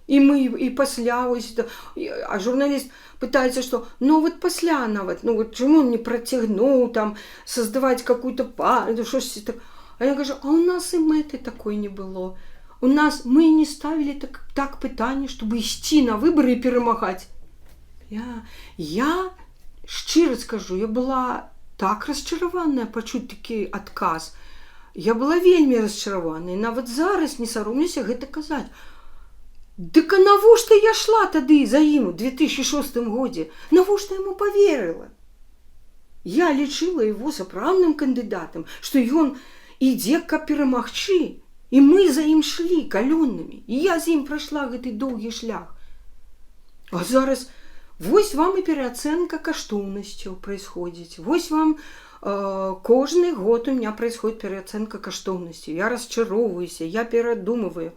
І мы, і пасля, а журналіст пытаецца, што, вот пасля нават, чаму он не працягнуў там создаваць какую-то партию, шось так. А я кажу, а у нас і мэты такой не было. У нас мы не ставілі так пытанне, чтобы ісці на выборы і перамагаць. Я шчыра скажу, я была так расчараваная пачуць такі адказ. Я была вельмі расчараваная, і нават зараз не саромлюся гэта казаць. Дык а навошта я шла тады за ім у 2006 годзе? Навошта яму поверыла? Я лічыла его сапраўдным кандыдатам, што ён ідзе, каб перамагчы. І мы за ім шлі калённымі. І я з ім прайшла гэты доўгі шлях. А зараз вось вам і пераацэнка каштоўнасцяў происходзіць. Вось вам кожны год у меня происходит пераацэнка каштоўнасцяў. Я расчароўваюся, я перадумываю.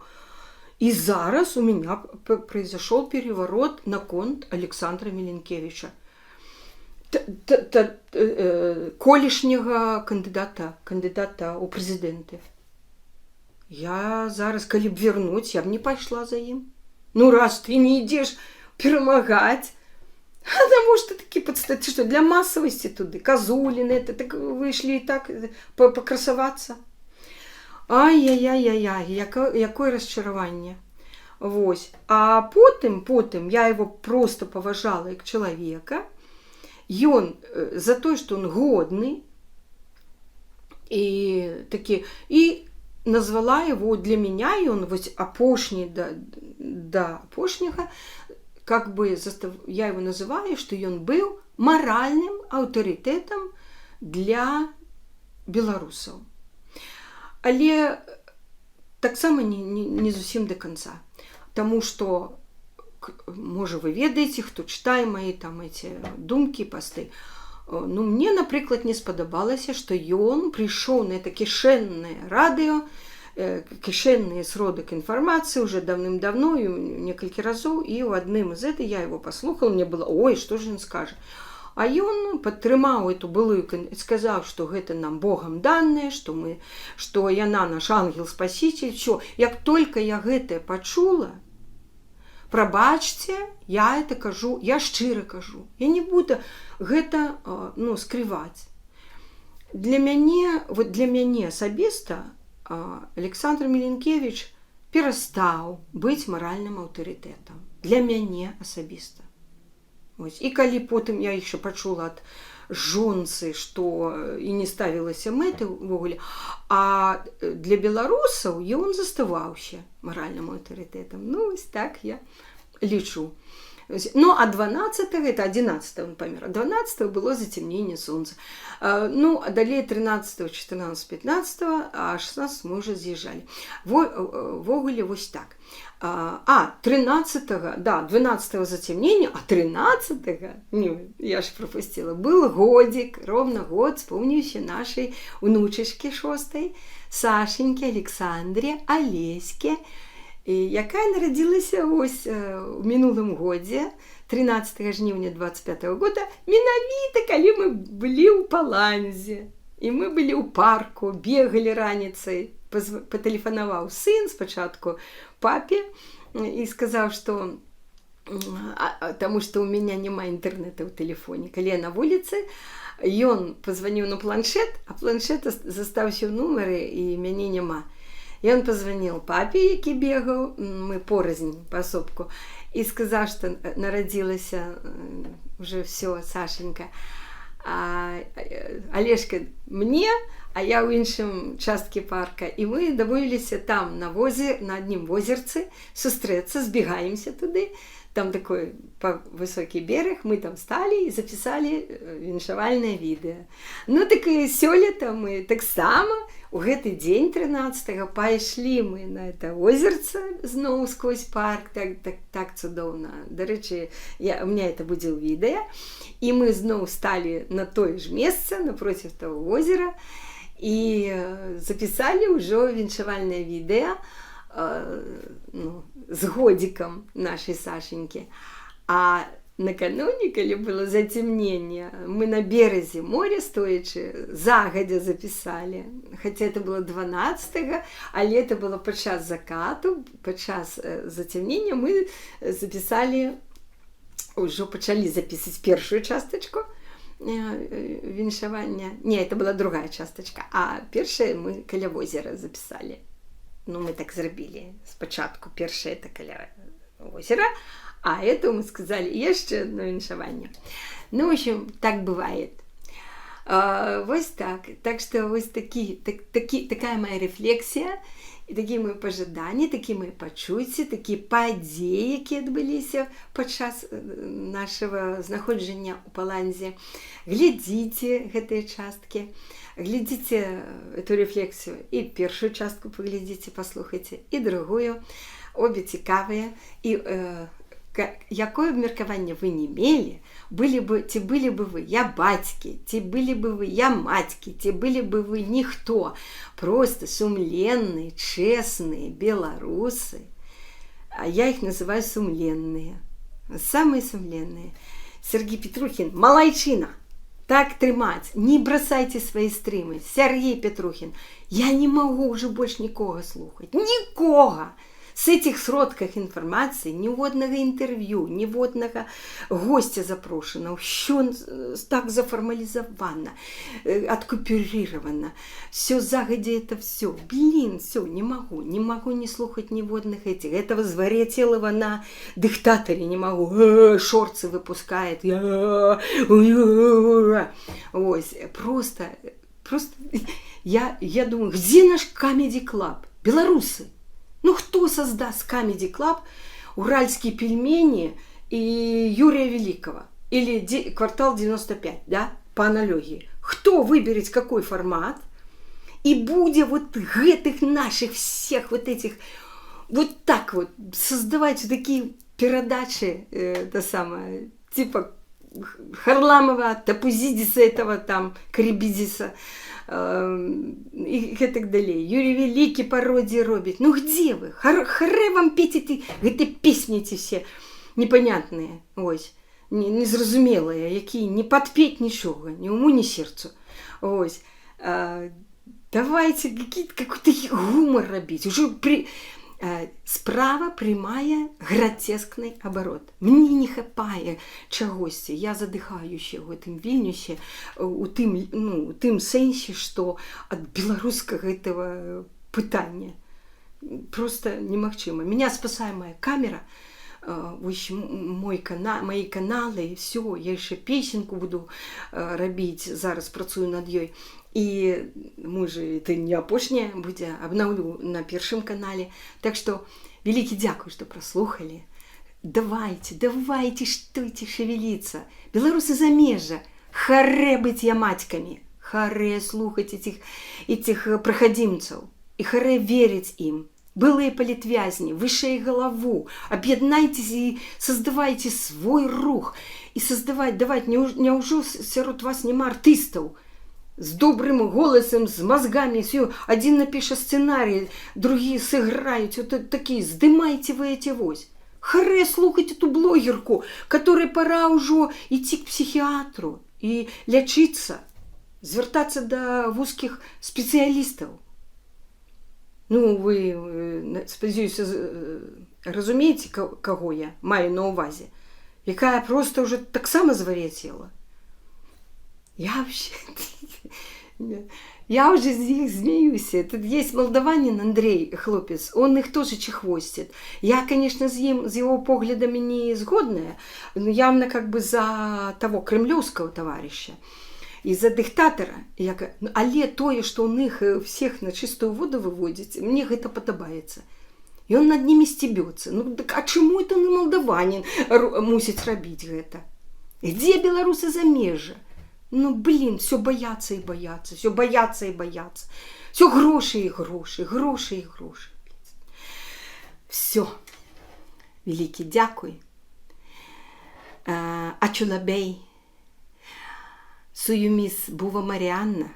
И зараз у меня произошел переворот на конт Александра Міленкевіча. Колішняга кандидата у прэзідэнты. Я зараз, калі б вернуць, я б не пайшла за ім. Раз ты не ідзеш перамагаць, потому что такі падстаты, што для масавасці туды, Казуліны, так выйшлі так пакрасавацца. Ай-яй-яй-яй, якое расчараванне. Вось. А потым я его просто паважала як чалавека. Ён за тое, што он годны, і такі, і назвала его для меня, и он вось апошні да апошняга, как бы я его называю, что ён быў маральным аўтарытэтам для беларусаў. Але таксама не зусім до конца. Таму што, можа, вы ведаеце, хто чытае мои там эти думкі, пасты. Мне, напрыклад, не спадабалася, што ён прыйшоў на это кішэннае радыё, кішэнны сродак інфармацыі уже давным-давно, некалькі разоў, і ў адным з гэта я его паслухала, мне было, ой, што ж ён скажа. А ён падтрымаў эту былую, сказаў, што гэта нам Богам данае, што яна наш ангел-спаситель, все. Як только я гэтае пачула, прабачце, я это кажу, я шчыра кажу. Я не буду гэта скрываць. Для мяне асабіста Александр Міленкевіч перастаў быць маральным аўтарытэтам. Для мяне асабіста. І калі потым я яшчэ пачула ад жонцы, што і не ставілася мэты ўвогуле, а для беларусаў ён заставаўся маральным аўтарытэтам. Вось так я лічу. А 12-го, это 11-го он помер, а 12-го было затемнение солнца. А далее 13-го, 14-го, 15-го, а 16-го мы уже з'їжджали. Вогуле вось так. 13-го, да, 12-го затемнение, а 13-го, я ж пропустила, был годик, ровно год, вспомнился нашей внучечке 6-й, Сашеньке, Александре, Олеське, якая нарадзілася вось у мінулым годзе, 13 жніўня 25 года, менавіта калі мы былі ў Паланзе. І мы былі ў парку, бегалі раніцай, патэлефанаваў сын спачатку папе і сказаў, што таму што ў мяне няма інтэрнэта ў тэлефоне. Калі я на вуліцы, ён пазваніў на планшет, а планшет застаўся ў нумары і мяне няма. Ён пазваніў папе, які бегаў, мы поразнь паасобку, і сказаў, што нарадзілася уже все, Сашенька. Алешка мне, а я ў іншым часткі парка. І мы даволіліся там на адным возерцы сустрэцца, збегаемся туды. Там такой высокі берег, мы там сталі і запісалі віншавальнае відэа. Ну так і сёлета мы таксама у гэты дзень 13-го пайшлі мы на это озерца зноў сквозь парк, так цудоўна. Дарэчы, у меня это будзе ў відэа. І мы зноў сталі на той ж месцы, напротив того озера, і запісалі ўжо віншавальнае відэа з годзікам нашай Сашенькі. А накануне, калі было зацемненне, мы на березе моря стоячы загадзя запісалі. Хаця это было 12-го, але это было падчас закату, падчас зацемнення мы запісалі, ўжо пачалі запісаць першую частачку віншавання. Не, это была другая частачка, а першая мы каля возера запісалі. Ну, мы так зрабілі. Спачатку першае это каля озера, а это мы сказали яшчэ одно віншаванне. Ну, в общем, так бывает. Вось так. Так што вось такая моя рефлексія, і такія мои пажаданні, такія мои пачуцці, такія падзеі, якія адбыліся падчас нашага знаходжання ў Паландзе. Глядзіце гэтыя часткі, глядзіце эту рефлексію, і першую частку паглядзіце, паслухайце, і другую. Обе цікавыя. І якое абмеркаванне вы не мелі, ці былі бы вы я бацькі, ці былі бы вы я матькі, ці былі бы вы ніхто, просто сумленныя, чэсныя беларусы, а я іх называю сумленныя, самыя сумленныя. Сергей Петрухин, малайчына, так трымаць, не бросайте свои стрымы. Сергей Петрухин, я не могу уже больше никого слухать, никого. С этих сродках информации ніводнага інтэрв'ю, ніводнага гостя запрошана, ўсё так зафармалізавана, адкупюрировано, все загадзя это все. Блин, все, не могу не слухать ніводных этих. Этого зворотелого на диктаторе не могу. Шорцы выпускает. Ось, просто я думаю, где наш Comedy Club? Белорусы. Ну, кто создаст Comedy Club, Уральские пельмени и Юрия Великого? Или Квартал 95, да, по аналогии. Кто выберет какой формат? И будет вот этих наших всех вот этих, вот так вот, создавать такие передачи, это самое, типа Харламова, Тапузидиса этого там, Карибидиса, и так далее. Юрий Великий пародии робит. Ну где вы? Харе вам петь эти песни эти все непонятные, ось, незразумелые, якие не подпеть ничего, ни уму, ни сердцу. Ось. Давайте какой-то гумор робить. Уже справа прямая гротескный оборот. Мне не хапае чагосьці. Я задыхаю ще ў гэтым Вільнюсе у тым сэнсе, што ад беларускага гэтага пытання просто немагчыма. Меня спасае моя камера, мои каналы, і все. Я яшчэ песенку буду рабіць, зараз працую над ёй. И можа, это не апошняе будзе, обновлю на першым канале. Так что великий дякую, что прослухали. Давайте, штуйте шевелиться. Белорусы замежжа, харе быть я матьками, харе слухать этих проходимцев, и харе верить им. Былые политвязни, выше голову, объединайтесь и создавайте свой рух. И создавать, давайте, няўжо сярод вас нема артистов, с добрым голосом, с мозгами, все. Один напишет сценарий, другие сыграют, вот такие, здымайте вы эти вось. Харе слухать эту блогерку, которой пора уже идти к психиатру и лечиться. звяртацца да вузкіх спецыялістаў. Ну, вы, спадзяюся, разумееце, каго я маю на ўвазе, якая проста ўжо таксама звар'яцела. Я уже з іх змеюся. Тут есть молдаванин Андрей, хлопец, он их тоже чехвостит. Я, конечно, с его поглядами не згодная, но явно как бы за того кремлевского товарища и за диктатора. Але тое, что он их всех на чистую воду выводит, мне это подобается. И он над ними стебется. Ну, так а чему это на молдаванин мусить робить это? Где белорусы замежа? Ну, блин, все боятся и боятся, все боятся и боятся. Все гроши и гроши, гроши и гроши. Все. Великий дякуй. Ачулабей. Суюмис Бува Маріанна.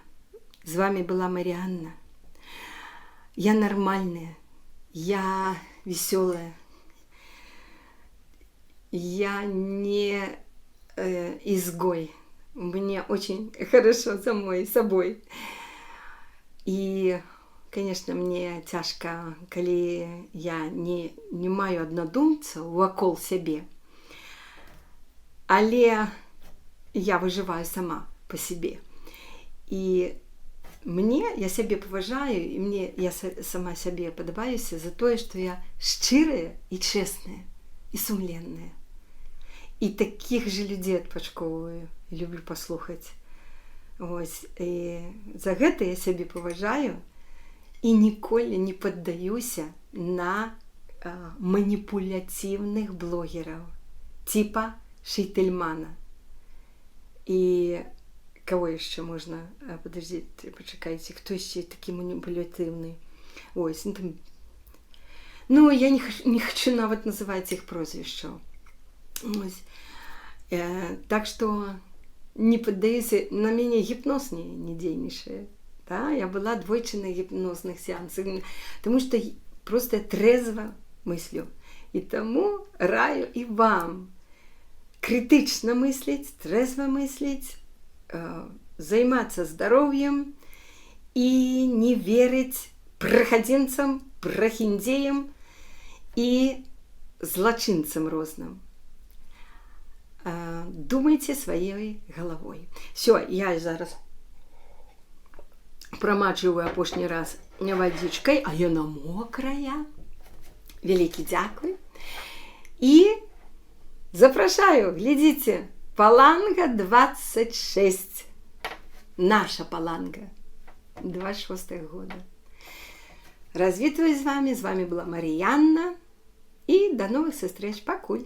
С вами была Маріанна. Я нормальная. Я веселая. Я не изгой. Мне очень хорошо самой собой. И, конечно, мне цяжка, калі я не маю аднадумцаў вакол сябе. Але я выжываю сама по себе. И я сябе паважаю, и я сама сябе падабаюся за тое, што я шчырая и честная, и сумленная. И таких же людей адпачковываю. Люблю послухаць. Ось. І за гэта я сябе паважаю і ніколі не паддаюся на маніпулятивных блогераў типа Шейтельмана. И кого еще можно? Подождите, почекайте, кто еще такой манипулятивный? Ой, ну, я не хочу нават называть их прозвища. Так что не поддаюся, на меня гипноз не дейнейший. Да? Я была двойчы на гипнозных сеансах, потому что просто я трезво мыслю. И тому раю и вам критично мыслить, трезво мыслить, займаться здоровьем и не верить проходимцам, прохиндеям и злочинцам розным. Думайте своей головой. Все, я зараз промачиваю апошні раз водичкой, а яна мокрая. Великий дякуй. И запрошаю, глядите, Паланга 26. Наша Паланга 26 года. Развітваю с вами была Маріанна. И до новых встреч. Пакуль.